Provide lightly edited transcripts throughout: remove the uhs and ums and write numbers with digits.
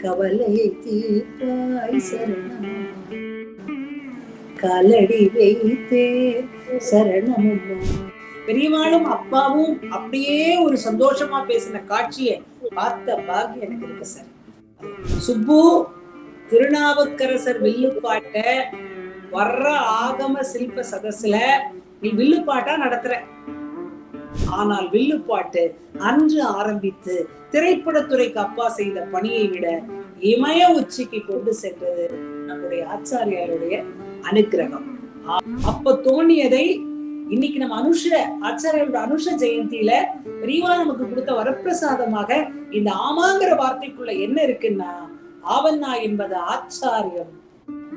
கவலையை தீர்ப்பாய் சரணம், காலடி வைத்தே சரணமம்மா. பெரியவாளும் அப்பாவும் அப்படியே ஒரு சந்தோஷமா பேசின காட்சியை பார்த்த பாக்கியம் எனக்கு இருக்கு சார். சுப்பு திருநாவுக்கரசர் வில்லுப்பாட்ட வர்ற ஆகம சில்ப சதஸ்ல நீ வில்லுப்பாட்டா நடத்துற. ஆனால் வில்லுப்பாட்டு அன்று ஆரம்பித்து திரைப்படத்துறைக்கு அப்பா செய்த பணியை விட இமய உச்சிக்கு கொண்டு சென்றது நம்முடைய ஆச்சாரியாருடைய அனுக்கிரகம். அப்ப தோணியதை இன்னைக்கு நம்ம ஆச்சாரியோட அனுஷ ஜெயந்தியில பெரியவா நமக்கு கொடுத்த வரப்பிரசாதமாக இந்த ஆமாங்கிற வார்த்தைக்குள்ள என்ன இருக்குன்னா, ஆவண்ணா என்பது ஆச்சாரியம்,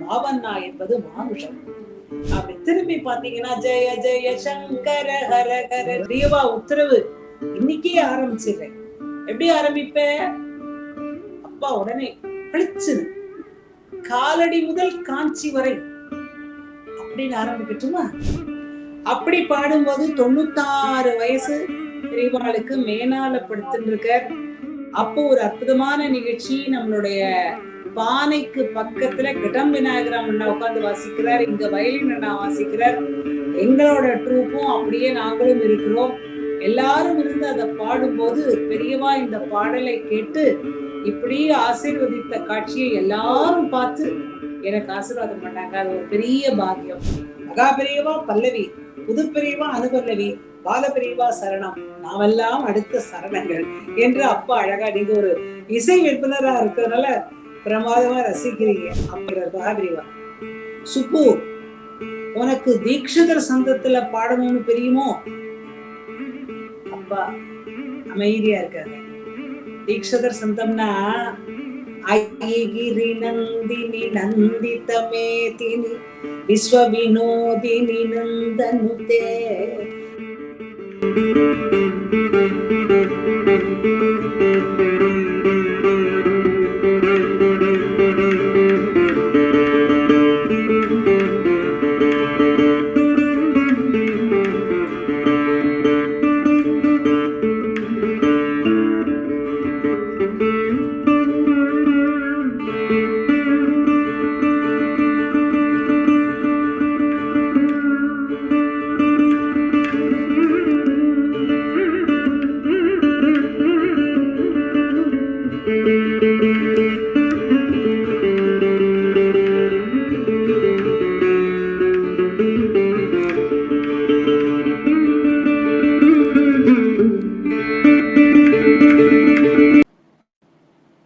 மாவண்ணா என்பது மானுஷம். அப்படி திரும்பி பாத்தீங்கன்னா ஜெய ஜெய சங்கர ஹர ஹர பெரியவா உத்தரவு இன்னைக்கே ஆரம்பிச்சிடுறேன். எப்படி ஆரம்பிப்ப? அப்பா உடனே பளிச்சுது காலடி முதல் காஞ்சி வரை அப்படின்னு ஆரம்பிக்கட்டுமா? அப்படி பாடும்போது 96 வயசு பெரியவாளுக்கு மேனால படுத்துட்டு இருக்கார். அப்போ ஒரு அற்புதமான நிகழ்ச்சி, நம்மளுடைய பானைக்கு பக்கத்துல கிடம் விநாயகராம் அண்ணா உட்கார்ந்து வாசிக்கிறார், இங்க வயலின் அண்ணா வாசிக்கிறார், எங்களோட ட்ரூப்பும் அப்படியே நாங்களும் இருக்கிறோம். எல்லாரும் இருந்து அதை பாடும்போது பெரியவா இந்த பாடலை கேட்டு இப்படி ஆசீர்வதித்த காட்சியை எல்லாரும் பார்த்து எனக்கு ஆசீர்வாதம் பண்ணாங்க. அது ஒரு பெரிய பாக்கியம். மகா பெரியவா பல்லவி, புது பெரியவா அனுபல்லவி, பால பெரியவா சரணம், நாமெல்லாம் அடுத்த சரணங்கள் என்று அப்பா அழகா, நீங்க ஒரு இசை விற்பனரா இருக்கிறதுனால பிரமாதமா ரசிக்கிறீங்க. அப்புறம் மகா பெரியவா சுப்பு, உனக்கு தீக்ஷிதர் சந்தத்துல பாடணும்னு தெரியுமோ? அப்பா அமைதியா இருக்காங்க. தீக்ஷிதர் சந்தம்னா ஐகிரி நந்தினி நந்திதமேதினி விஸ்வ வினோதினி நந்தனுதே.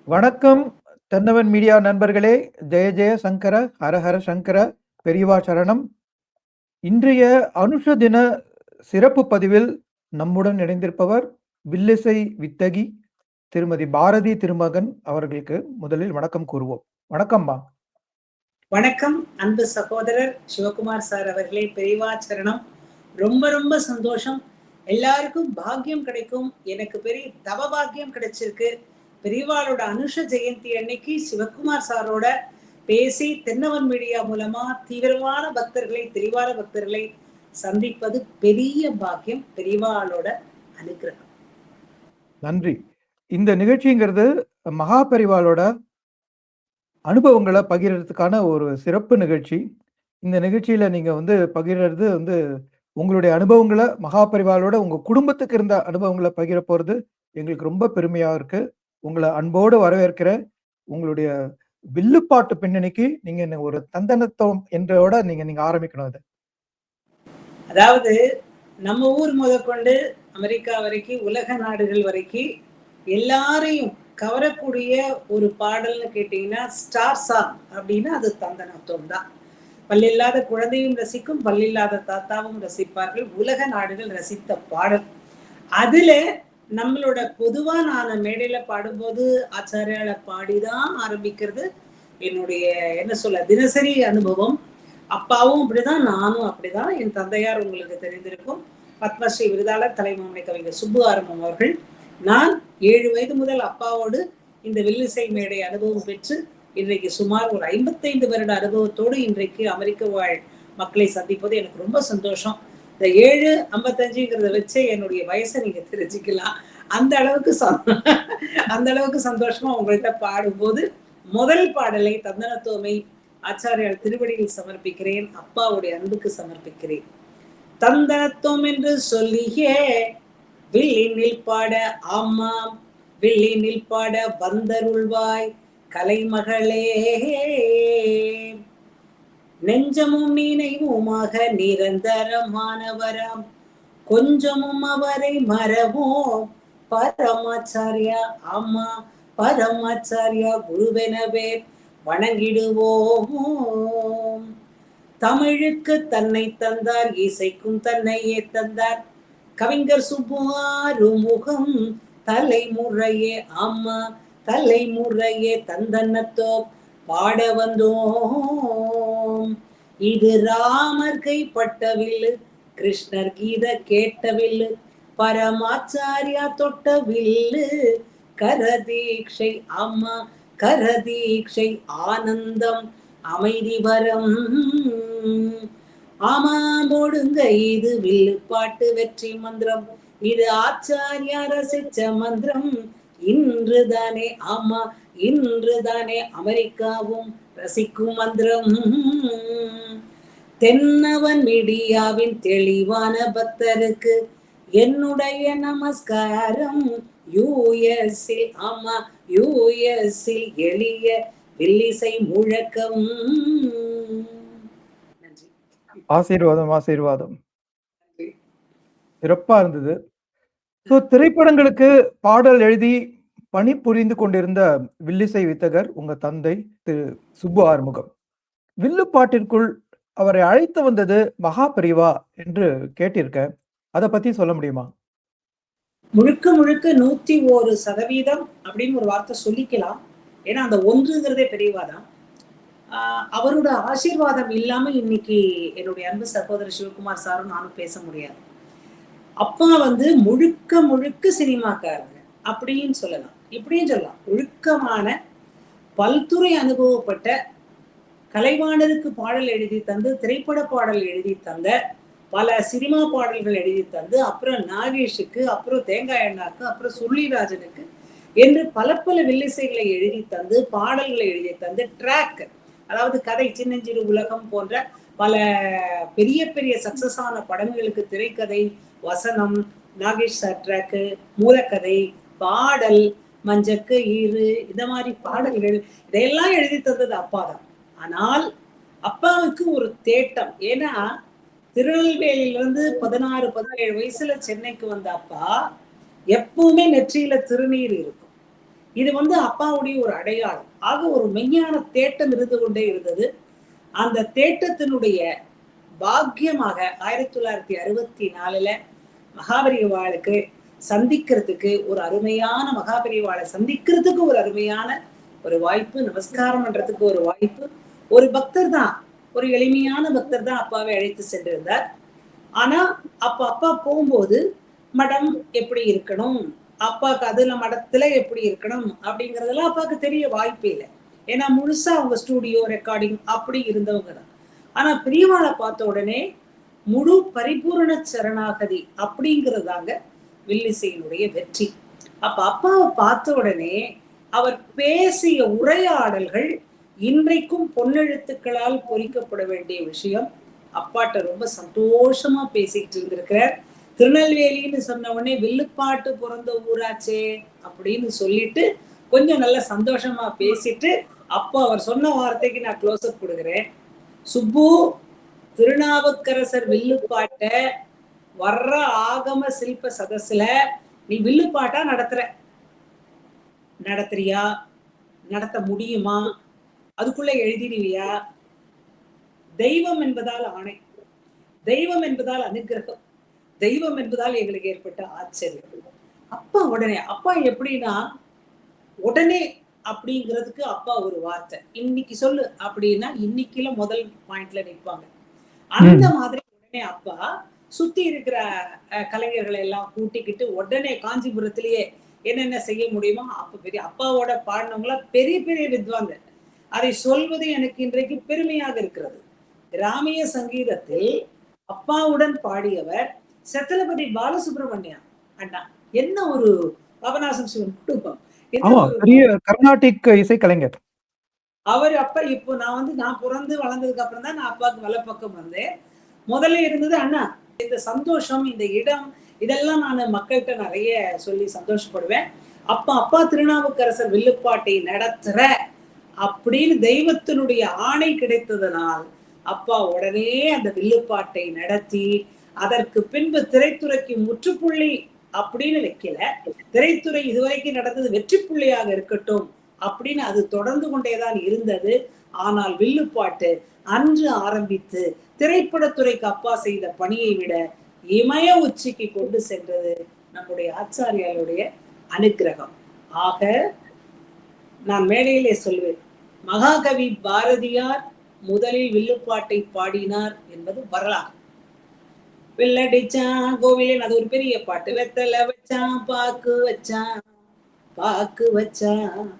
வணக்கம் தென்னவன் மீடியா நண்பர்களே, ஜெய ஜெய சங்கர ஹரஹர சங்கர பெரியவா சரணம். இன்றைய அனுஷ தின சிறப்பு பதிவில் நம்முடன் இணைந்திருப்பவர் வில்லிசை வித்தகி திருமதி பாரதி திருமகன் அவர்களுக்கு முதலில் வணக்கம் கூறுவோம். வணக்கம்மா. வணக்கம் அன்பு சகோதரர் சிவகுமார் சார் அவர்களே, பெரியவா சரணம். ரொம்ப ரொம்ப சந்தோஷம். எல்லாருக்கும் பாக்கியம் கிடைக்கும். எனக்கு பெரிய தவ பாக்கியம் கிடைச்சிருக்கு. பெரியவாளோட அனுஷ ஜெயந்தி அன்னைக்கு சிவகுமார் சாரோட பேசி தென்னவன் மீடியா மூலமா தீவிரமான பக்தர்களை, திரிவார பக்தர்களை சந்திப்பது பெரிய பாக்கியம். பெரியவாளோட அனுகிரகம். நன்றி. இந்த நிகழ்ச்சிங்கிறது மகா பெரிவாளோட அனுபவங்களை பகிர்றதுக்கான ஒரு சிறப்பு நிகழ்ச்சி. இந்த நிகழ்ச்சியில நீங்க பகிர்றது உங்களுடைய அனுபவங்களை, மகா பெரிவாளோட உங்க குடும்பத்துக்கு இருந்த அனுபவங்களை பகிர போறது எங்களுக்கு ரொம்ப பெருமையா இருக்கு. உங்களை அன்போடு வரவேற்கிற. உங்களுடைய வில்லுப்பாட்டு பின்னணிக்கு நீங்க ஒரு தந்தனத்துவம் என்றோட நீங்க ஆரம்பிக்கணும். அது அதாவது நம்ம ஊர் முதற்கொண்டு அமெரிக்கா வரைக்கும், உலக நாடுகள் வரைக்கும் எல்லாரையும் கவரக்கூடிய ஒரு பாடல்னு கேட்டீங்கன்னா ஸ்டார் சாங் அப்படின்னா அது தந்தனத்துவம் தான். பல்லில்லாத குழந்தையும் ரசிக்கும், பல்லில்லாத தாத்தாவும் ரசிப்பார்கள். உலக நாடுகள் ரசித்த பாடல். அதுல நம்மளோட பொதுவா நான் மேடையில பாடும்போது ஆச்சாரியால பாடிதான் ஆரம்பிக்கிறது என்னுடைய தினசரி அனுபவம். அப்பாவும் அப்படிதான், நானும் அப்படிதான். என் தந்தையார் உங்களுக்கு தெரிந்திருக்கும், பத்மஸ்ரீ விருதாளர் தலைமாமணி கவிஞர் சுப்பு ஆரம்பம் அவர்கள். நான் 7 வயது முதல் அப்பாவோடு இந்த வில்லிசை மேடை அனுபவம் பெற்று இன்றைக்கு சுமார் ஒரு 55 வருட அனுபவத்தோடு இன்றைக்கு அமெரிக்க வாழ் மக்களை சந்திப்பது எனக்கு ரொம்ப சந்தோஷம். இந்த 7:55ங்கிறத வச்சு என்னுடைய வயசை நீங்க தெரிஞ்சுக்கலாம். அந்த அளவுக்கு அந்த அளவுக்கு சந்தோஷமா உங்கள்கிட்ட பாடும்போது முதல் பாடலை தந்தனத்தோமை ஆச்சாரியார் திருவடியில் சமர்ப்பிக்கிறேன், அப்பாவுடைய அன்புக்கு சமர்ப்பிக்கிறேன். தந்தனத்தோம் என்று சொல்லியே வில்லினில் பாட, ஆமாம் வில்லினில் பாட வந்தருள்வாய் கலைமகளே. நெஞ்சமும் நினைவுமாக நிரந்தரமானவராம், கொஞ்சமும் அவரை மறவோம் பரமாச்சாரியா. ஆமா, பரமாச்சாரியா குருவெனவே வணங்கிடுவோம். தமிழுக்கு தன்னை தந்தார், இசைக்கும் தன்னையே தந்தார் கவிஞர் சுப்புஆறுமுகம். தலைமுறையே, ஆமா தலைமுறையே தந்தனத்தோ பாட வந்தோம். இது ராமர் கைப்பட்ட வில்லு, கிருஷ்ணர் கீத கேட்ட வில்லு, பரமாச்சாரியா தொட்ட வில்லு. கரதீட்சை, ஆமா கரதீட்சை, ஆனந்தம் அமைதி வரம். ஆமா போடுங்க இது வில்லு பாட்டு வெற்றி மந்திரம், இது ஆச்சாரியா ரசிச்ச மந்திரம். இன்றுதானே, ஆமா இன்றுதானே அமெரிக்காவும் ரசிக்கும் மந்திரம். தென்னவன் மீடியாவின் தெளிவான பக்தருக்கு என்னுடைய நமஸ்காரம். யுஎஸ்இல், ஆமா யுஎஸ்இல் எளிய வில்லிசை முழக்கம். நன்றி. ஆசீர்வாதம், ஆசீர்வாதம். சிறப்பா இருந்தது. திரைப்படங்களுக்கு பாடல் எழுதி பணி புரிந்து கொண்டிருந்த வில்லிசை வித்தகர் உங்க தந்தை திரு சுப்பு ஆறுமுகம். வில்லு பாட்டிற்குள் அவரை அழைத்து வந்தது மகாபரிவா என்று கேட்டிருக்கேன். அதை பத்தி சொல்ல முடியுமா? முழுக்க முழுக்க 101% அப்படின்னு ஒரு வார்த்தை சொல்லிக்கலாம். ஏன்னா அந்த ஒன்றுங்கிறதே பெரியவாதான். அவரோட ஆசீர்வாதம் இல்லாம இன்னைக்கு என்னுடைய அன்பு சகோதரர் சிவகுமார் சாரும் நானும் பேச முடியாது. அப்பா முழுக்க முழுக்க சினிமாக்காரங்க அப்படின்னு சொல்லலாம், இப்படியும் சொல்லலாம். ஒழுக்கமான பல்துறை அனுபவப்பட்ட, கலைவாணருக்கு பாடல் எழுதி தந்து, திரைப்பட பாடல் எழுதி தந்த, பல சினிமா பாடல்கள் எழுதி தந்து, அப்புறம் நாகேஷுக்கு, அப்புறம் தேங்காய் அண்ணாக்கு, அப்புறம் சுருளிராஜனுக்கு என்று பல பல வில்லிசைகளை எழுதி தந்து, பாடல்களை எழுதி தந்து, ட்ராக், அதாவது கதை, சின்னஞ்சிறு உலகம் போன்ற பல பெரிய பெரிய சக்சஸ் ஆன படங்களுக்கு திரைக்கதை, வசனம், நாகேஷ் சார் ட்ராக்கு, மூலக்கதை, பாடல், மஞ்சக்கு ஈரு, இந்த மாதிரி பாடல்கள் இதையெல்லாம் எழுதி தந்தது அப்பா தான். ஆனால் அப்பாவுக்கு ஒரு தேட்டம். ஏன்னா திருநெல்வேலியிலிருந்து 16-17 வயசுல சென்னைக்கு வந்த அப்பா எப்பவுமே நெற்றியில திருநீர் இருக்கும். இது அப்பாவுடைய ஒரு அடையாளம். ஆக ஒரு மெய்ஞான தேட்டம் இருந்து கொண்டே இருந்தது. அந்த தேட்டத்தினுடைய பாக்கியமாக 1964 மகாபரிவாளுக்கு சந்திக்கிறதுக்கு ஒரு அருமையான மகாபரிவாளை சந்திக்கிறதுக்கு ஒரு அருமையான ஒரு வாய்ப்பு, நமஸ்காரம் பண்றதுக்கு ஒரு வாய்ப்பு. ஒரு பக்தர் தான், ஒரு எளிமையான பக்தர் தான் அப்பாவை அழைத்து சென்றிருந்தார். ஆனா அப்பா போகும்போது மடம் எப்படி இருக்கணும், அப்பாவுக்கு அதுல மடத்துல எப்படி இருக்கணும் அப்படிங்கறதெல்லாம் அப்பாவுக்கு தெரிய வாய்ப்பே இல்லை. ஏன்னா முழுசா அவங்க ஸ்டூடியோ ரெக்கார்டிங் அப்படி இருந்தவங்க தான். ஆனா பிரியவாளை பார்த்த உடனே முழு பரிபூரண சரணாகதி அப்படிங்கிறதாங்க வில்லிசையினுடைய வெற்றி. அப்ப அப்பாவை பார்த்த உடனே அவர் பேசிய உரையாடல்கள் இன்றைக்கும் பொன்னெழுத்துக்களால் பொறிக்கப்பட வேண்டிய விஷயம். அப்பாட்ட ரொம்ப சந்தோஷமா பேசிட்டு இருந்திருக்கிறார். திருநெல்வேலின்னு சொன்ன உடனே வில்லுப்பாட்டு பிறந்த ஊராச்சே அப்படின்னு சொல்லிட்டு கொஞ்சம் நல்ல சந்தோஷமா பேசிட்டு அப்போ அவர் சொன்ன வார்த்தைக்கு நான் க்ளோஸ் அப் கொடுக்குறேன். சுப்பு, திருநாவுக்கரசர் வில்லுப்பாட்ட வர்ற ஆகம சில்ப சதஸ்ல நீ வில்லுப்பாட்டா நடத்துறியா, நடத்த முடியுமா, அதுக்குள்ள எழுதிடுவியா? தெய்வம் என்பதால் ஆணை, தெய்வம் என்பதால் அனுகிரகம், தெய்வம் என்பதால் எங்களுக்கு ஏற்பட்ட ஆச்சரியம். அப்பா எப்படின்னா உடனே அப்படிங்கிறதுக்கு அப்பா ஒரு வார்த்தை, இன்னைக்கு சொல்லு அப்படின்னா இன்னைக்குல முதல் பாயிண்ட்ல நிற்பாங்க. அந்த மாதிரி உடனே அப்பா சுத்தி இருக்கிற கலைஞர்களை எல்லாம் கூட்டிக்கிட்டு உடனே காஞ்சிபுரத்திலேயே என்னென்ன செய்ய முடியுமோ அப்பாவோட பாடினவங்களா பெரிய பெரிய வித்வாங்க. அதை சொல்வது எனக்கு இன்றைக்கு பெருமையாக இருக்கிறது. கிராமிய சங்கீதத்தில் அப்பாவுடன் பாடியவர் சத்திரபதி பாலசுப்ரமணியா அண்ணா. என்ன ஒரு பாபநாசம் சிவன் குடும்பம், என்ன ஆமா. ஒரு பெரிய கர்நாடிக் இசை கலைஞர். அவர் அப்ப இப்போ நான் பிறந்து வளர்ந்ததுக்கு அப்புறம் தான் நான் அப்பாவுக்கு வலப்பக்கம் வந்தேன். முதல்ல இருந்தது அண்ணா. இந்த சந்தோஷம், இந்த இடம், இதெல்லாம் நான் மக்கள்கிட்ட நிறைய சொல்லி சந்தோஷப்படுவேன். அப்பா திருநாவுக்கரசர் வில்லுப்பாட்டை நடத்துற அப்படின்னு தெய்வத்தினுடைய ஆணை கிடைத்ததனால் அப்பா உடனே அந்த வில்லுப்பாட்டை நடத்தி, அதற்கு பின்பு திரைத்துறைக்கு முற்றுப்புள்ளி அப்படின்னு வைக்கல. திரைத்துறை இதுவரைக்கும் நடந்தது வெற்றி புள்ளியாக இருக்கட்டும் அப்படின்னு அது தொடர்ந்து கொண்டேதான் இருந்தது. ஆனால் வில்லுப்பாட்டு அன்று ஆரம்பித்து திரைப்படத்துறைக்கு அப்பா செய்த பணியை விட இமய உச்சிக்கு கொண்டு சென்றது நம்முடைய ஆச்சாரியாருடைய அனுக்கிரகம். ஆக நான் மேடையிலே சொல்வேன், மகாகவி பாரதியார் முதலில் வில்லுப்பாட்டை பாடினார் என்பது வரலாறு. வில்லடிச்சான் கோவிலின், அது ஒரு பெரிய பாட்டு. வெத்தலை வச்சான், பாக்கு வச்சான்,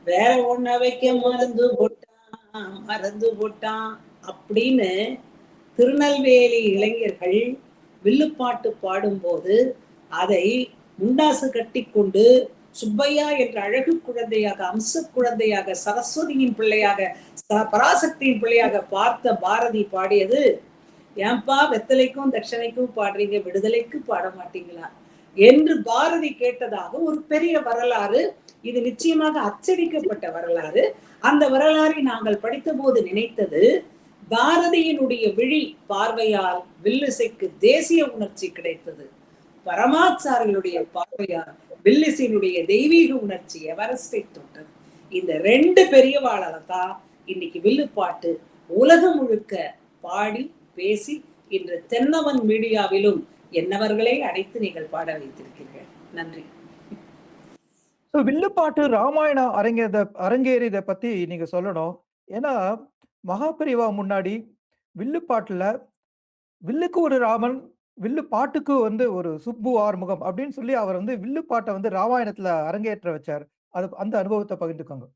வேற ஒண்ண வைக்க மறந்து போட்டான் அப்படின்னு திருநெல்வேலி இளைஞர்கள் வில்லுப்பாட்டு பாடும்போது அதை முண்டாசு கட்டி கொண்டு சுப்பையா என்ற அழகு குழந்தையாக, அம்ச குழந்தையாக, சரஸ்வதியின் பிள்ளையாக, பராசக்தியின் பிள்ளையாக பார்த்த பாரதி பாடியது, ஏன்பா வெத்தலைக்கும் தட்சணைக்கும் பாடுறீங்க, விடுதலைக்கு பாட மாட்டீங்களா என்று பாரதி கேட்டதாக ஒரு பெரிய வரலாறு. இது நிச்சயமாக அச்சடிக்கப்பட்ட வரலாறு. அந்த வரலாறை நாங்கள் படித்த போது நினைத்தது, பாரதியினுடைய விழி பார்வையால் வில்லிசைக்கு தேசிய உணர்ச்சி கிடைத்தது. பரமாச்சாரியுடைய பார்வையால் வில்லிசையினுடைய தெய்வீக உணர்ச்சி எவரெஸ்டை தொட்டது. இந்த ரெண்டு பெரியவாளால தான் இன்னைக்கு வில்லுப்பாட்டு உலகம் முழுக்க பாடி பேசி இன்று தென்னவன் மீடியாவிலும் என்னவர்களை அழைத்து நீங்கள் பாட வைத்திருக்கிறீர்கள். நன்றி. வில்லுப்பாட்டு ராமாயணம் அரங்கேறியதை பத்தி நீங்க சொல்லணும். ஏன்னா மகாபெரிவா முன்னாடி வில்லுப்பாட்டுல வில்லுக்கு ஒரு ராமன், வில்லு பாட்டுக்கு ஒரு சுப்பு ஆறுமுகம் அப்படின்னு சொல்லி அவர் வில்லுப்பாட்டை ராமாயணத்துல அரங்கேற்ற வச்சார். அது அந்த அனுபவத்தை பகிர்ந்துக்கோங்க.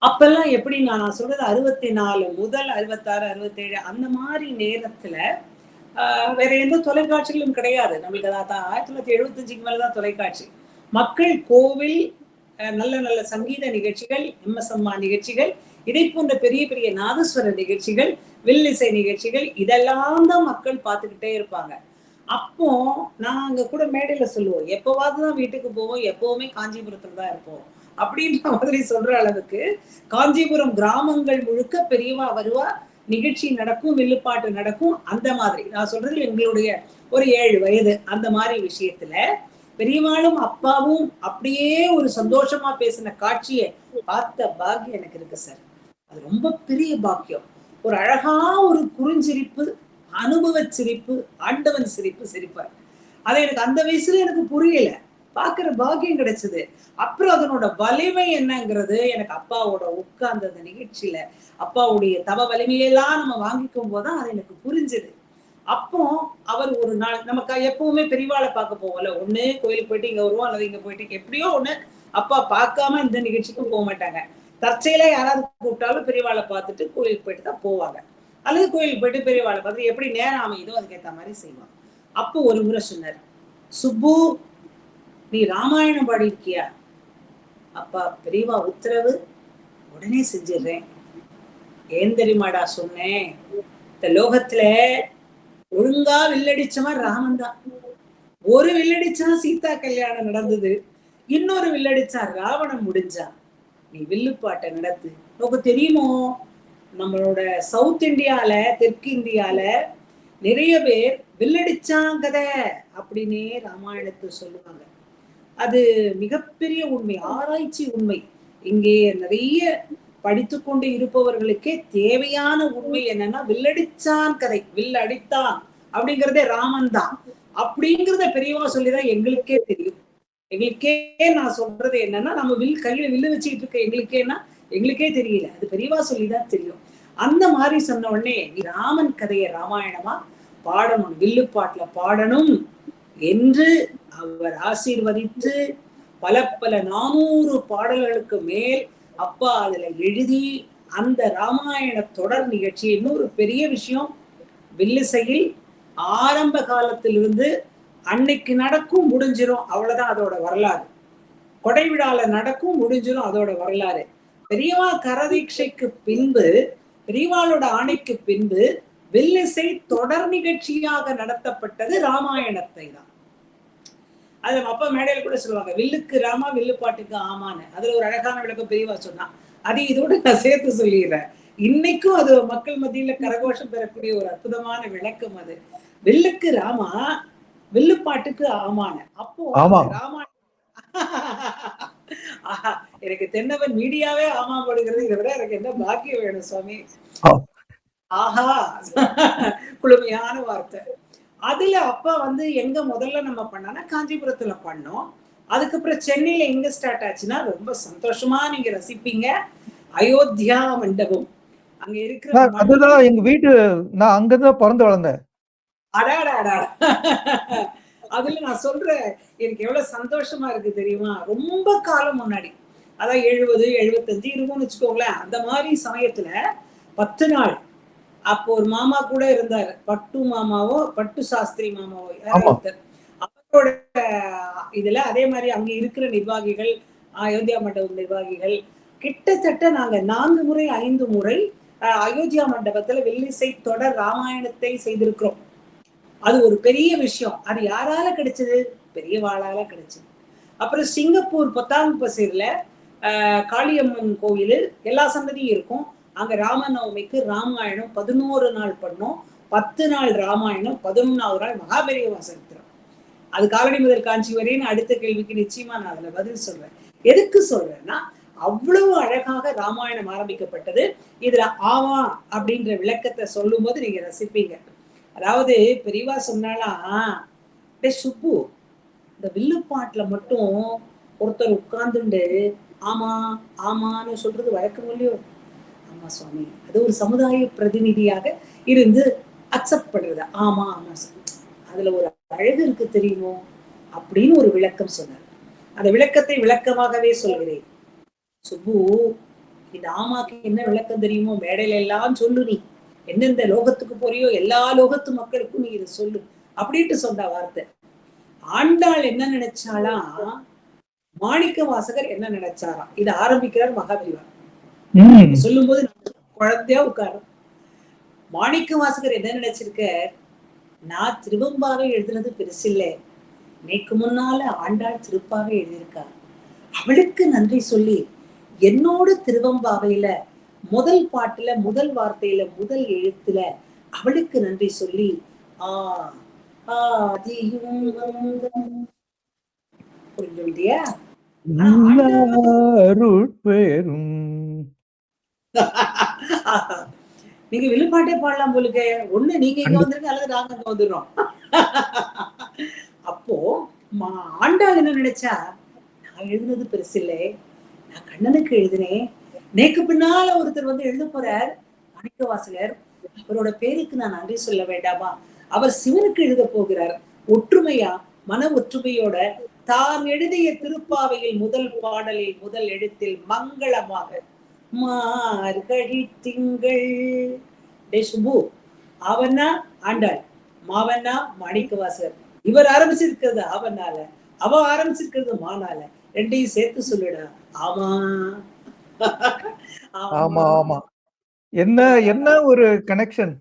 அப்பெல்லாம் எப்படி நான் சொல்றது 64 முதல் 66, 67 அந்த மாதிரி நேரத்துல வேற எந்த தொலைக்காட்சிகளும் கிடையாது. நம்மளுக்கு 1975க்கு மேலதான் தொலைக்காட்சி. மக்கள் கோவில், நல்ல நல்ல சங்கீத நிகழ்ச்சிகள், எம்எஸ்எம்மா நிகழ்ச்சிகள், இதை போன்ற பெரிய பெரிய நாதஸ்வர நிகழ்ச்சிகள், வில்லிசை நிகழ்ச்சிகள், இதெல்லாம் தான் மக்கள் பார்த்துக்கிட்டே இருப்பாங்க. அப்போ நாங்க கூட மேடையில சொல்லுவோம், எப்பவாதுதான் வீட்டுக்கு போவோம், எப்பவுமே காஞ்சிபுரத்துல தான் இருப்போம் அப்படின்ற மாதிரி சொல்ற அளவுக்கு காஞ்சிபுரம் கிராமங்கள் முழுக்க பெரியவா வருவா, நிகழ்ச்சி நடக்கும், வில்லுப்பாட்டு நடக்கும். அந்த மாதிரி நான் சொல்றது எங்களுடைய ஒரு 7 வயது அந்த மாதிரி விஷயத்துல பெரியவாளும் அப்பாவும் அப்படியே ஒரு சந்தோஷமா பேசின காட்சியை பார்த்த பாக்கியம் எனக்கு இருக்கு சார். அது ரொம்ப பெரிய பாக்கியம். ஒரு அழகா ஒரு குறுஞ்சிரிப்பு, அனுபவ சிரிப்பு, ஆண்டவன் சிரிப்பார். அதை எனக்கு அந்த வயசுல எனக்கு புரியல, பாக்குற பாக்கியம் கிடைச்சது. அப்புறம் அதனோட வலிமை என்னங்கிறது எனக்கு அப்பாவோட உட்கார்ந்த அந்த நிகழ்ச்சியில அப்பாவுடைய தவ வலிமையெல்லாம் நம்ம வாங்கிக்கும் போதுதான் அது எனக்கு புரிஞ்சது. அப்போ அவர் ஒரு நாள் நமக்கு எப்பவுமே பெரியவாளை பார்க்க போவோம்ல, ஒண்ணு கோயிலுக்கு போயிட்டு இங்க வருவோம், அல்லது இங்க போயிட்டு எப்படியோ ஒண்ணு அப்பா பார்க்காம இந்த நிகழ்ச்சிக்கும் போக மாட்டாங்க. தற்செயலா யாராவது கூப்பிட்டாலும் பெரியவாளை பார்த்துட்டு கோயிலுக்கு போயிட்டு தான் போவாங்க, அல்லது கோயிலுக்கு போயிட்டு பெரியவாளை பார்த்துட்டு எப்படி நேரம் அமைதோ அதுக்கேற்ற மாதிரி செய்வாங்க. அப்போ ஒரு முறை சொன்னார், சுப்பு நீ ராமாயணம் பாடி இருக்கியா? அப்பா பெரியவா உத்தரவு, உடனே செஞ்சிடுறேன். ஏன் தெரியுமாடா சொன்னேன், இந்த லோகத்துல ஒழுங்கா வில்லடிச்சவன் ராமன் தான். ஒரு வில்லடிச்சா சீதா கல்யாணம் நடந்தது, இன்னொரு வில்லடிச்சா ராவணன் முடிஞ்சான். நீ வில்லுப்பாட்டை நடத்து. உனக்கு தெரியுமோ, நம்மளோட சவுத் இந்தியால, தெற்கு இந்தியால நிறைய பேர் வில்லடிச்சாங்கத அப்படின்னே ராமாயணத்தை சொல்லுவாங்க. அது மிகப்பெரிய உண்மை, ஆராய்ச்சி உண்மை. இங்கே நிறைய படித்துக்கொண்டு இருப்பவர்களுக்கே தேவையான உண்மை என்னன்னா, வில்லடிச்சான் கதை, வில் அடித்தான் அப்படிங்கிறதே ராமன் தான் அப்படிங்கிறத பெரியவா சொல்லிதான் எங்களுக்கே தெரியும். எங்களுக்கே நான் சொல்றது என்னன்னா, நம்ம கையில வில்லு வச்சுக்கிட்டு இருக்க எங்களுக்கே தெரியல, அது பெரியவா சொல்லிதான் தெரியும். அந்த மாதிரி சொன்ன உடனே நீ ராமன் கதையை ராமாயணமா பாடணும், வில்லுப்பாட்டுல பாடணும் என்று அவர் ஆசீர்வதித்து பல 400 பாடல்களுக்கு மேல் அப்பா அதுல எழுதி அந்த ராமாயண தொடர் நிகழ்ச்சி. இன்னொரு பெரிய விஷயம், வில்லிசையில் ஆரம்ப காலத்திலிருந்து அன்னைக்கு நடக்கும், முடிஞ்சிரும், அவ்வளவுதான் அதோட வரலாறு. கொடை விழால நடக்கும், முடிஞ்சிரும், அதோட வரலாறு. பெரியவா கரதீட்சைக்கு பின்பு, பெரியவாளோட ஆணைக்கு பின்பு வில்லிசை தொடர் நிகழ்ச்சியாக நடத்தப்பட்டது ராமாயணத்தை தான். அது அப்பா மேடையில கூட சொல்லுவாங்க, வில்லுக்கு ராமா, வில்லு பாட்டுக்கு ஆமான்னு. அதுல ஒரு அழகான விளக்கம் பெரியவா சொன்னா. அது இதோட நான் சேர்த்து சொல்லிடுறேன். இன்னைக்கும் அது மக்கள் மத்தியில கரகோஷம் பெறக்கூடிய ஒரு அற்புதமான விளக்கம் அது. வில்லுக்கு ராமா, வில்லு பாட்டுக்கு ஆமான்னு. அப்போ ராமாயணம் எனக்கு தென்னவன் மீடியாவே ஆமா போடுகிறது. இதை விட எனக்கு என்ன பாக்கியம் வேணும் சுவாமி. ஆஹா, குளுமையான வார்த்தை. அதுல அப்பா வந்து எங்க முதல்ல நம்ம பண்ணோம்னா காஞ்சிபுரத்துல பண்ணோம். அதுக்கப்புறம் சென்னையில எங்க ஸ்டார்ட் ஆச்சுன்னா, ரொம்ப சந்தோஷமா நீங்க ரசிப்பீங்க, அயோத்தியா மண்டபம். அங்க இருக்கிற அதுதான் எங்க வீட்டு, நான் அங்கதான் பிறந்து வளர்ந்தேன். அடாடா, அதுல நான் சொல்றேன், எனக்கு எவ்வளவு சந்தோஷமா இருக்கு தெரியுமா? ரொம்ப காலம் முன்னாடி, அதான் 70, 75 இருக்கும்னு வச்சுக்கோங்களேன். அந்த மாதிரி சமயத்துல 10 நாள் அப்போ ஒரு மாமா கூட இருந்தாரு, பட்டு மாமாவோ பட்டு சாஸ்திரி மாமாவோ யாராவது அவரோட இதுல. அதே மாதிரி அங்க இருக்கிற நிர்வாகிகள், அயோத்தியா மண்டபம் நிர்வாகிகள், கிட்டத்தட்ட நாங்க 4 முறை 5 முறை அயோத்தியா மண்டபத்துல வில்லிசை தொடர் ராமாயணத்தை செய்திருக்கிறோம். அது ஒரு பெரிய விஷயம். அது யாரால கிடைச்சது? பெரியவாளால கிடைச்சது. அப்புறம் சிங்கப்பூர் பத்தாங் பசீர்ல காளியம்மன் கோயில் எல்லா சந்ததியும் இருக்கும். அங்க ராமநவமிக்கு ராமாயணம் 11 நாள் பண்ணோம். 10 நாள் ராமாயணம், 11வது நாள் மகாபெரியவா சரித்திரம். அது காலடி முதல் காஞ்சி வரைன்னு அடுத்த கேள்விக்கு நிச்சயமா நான் அதுல பதில் சொல்றேன். எதுக்கு சொல்றேன்னா, அவ்வளவு அழகாக ராமாயணம் ஆரம்பிக்கப்பட்டது. இதுல ஆவா அப்படின்ற விளக்கத்தை சொல்லும் போது நீங்க ரசிப்பீங்க. அதாவது பெரியவா சொன்னாலாம், சுப்பு இந்த வில்லுப்பாட்டுல மட்டும் ஒருத்தர் உட்கார்ந்துண்டு ஆமா ஆமான்னு சொல்றது வழக்கம் இல்லையோ? ஆமா சுவாமி, அது ஒரு சமுதாய பிரதிநிதியாக இருந்து அக்செப்ட் பண்றது. ஆமா ஆமா, அதுல ஒரு அழகு இருக்கு தெரியுமோ அப்படின்னு ஒரு விளக்கம் சொன்னார். அந்த விளக்கத்தை விளக்கமாகவே சொல்கிறேன். சுப்பு, இந்த ஆமாக்கு என்ன விளக்கம் தெரியுமோ மேடையில எல்லாம் சொல்லு, நீ எந்தெந்த லோகத்துக்கு போறியோ எல்லா லோகத்து மக்களுக்கும் நீ இதை சொல்லு அப்படின்ட்டு சொன்ன வார்த்தை. ஆண்டாள் என்ன நினைச்சாலா, மாணிக்க வாசகர் என்ன நினைச்சாரா, இதை ஆரம்பிக்கிறார் மகாபெரிவா. சொல்லும் போது குழந்தையா உட்காரும். மாணிக்க வாசகர் என்ன நினைச்சிருக்க, நான் திருவம்பாவை எழுதுனது பெருசில்லை, இன்னைக்கு முன்னால ஆண்டாள் திருப்பாவை எழுதியிருக்கா, அவளுக்கு நன்றி சொல்லி என்னோட திருவம்பாவையில முதல் பாட்டுல முதல் வார்த்தையில முதல் எழுத்துல அவளுக்கு நன்றி சொல்லி புரிஞ்சுட்டியா? நீங்க விழுப்பாட்டே பாடலாம் போலுக்க. ஒண்ணு நீங்க இங்க வந்துருங்க, அல்லது நாங்க அங்க வந்துடுறோம். அப்போ ஆண்டாள் என்ன நினைச்சா, நான் எழுதுனது பெருசு இல்லை, நான் கண்ணனுக்கு எழுதினேன், நேக்கு பின்னால ஒருத்தர் வந்து எழுத போறார் மாணிக்க வாசகர், அவரோட பேருக்கு நான் நன்றி சொல்ல வேண்டாமா? அவர் சிவனுக்கு எழுத போகிறார். ஒற்றுமையா, மன ஒற்றுமையோட தான் எழுதிய திருப்பாவையில் முதல் பாடலில் முதல் எழுத்தில் மங்களமாக மார்கழி திங்கள். சுபு, அவனா ஆண்டாள், மாவனா மாணிக்க வாசகர். இவர் ஆரம்பிச்சிருக்கிறது அவனால, அவ ஆரம்பிச்சிருக்கிறது மானால. ரெண்டையும் சேர்த்து சொல்லுடா. ஆமா ஆமா ஆமா, என்ன என்ன ஒரு கனெக்ஷன்.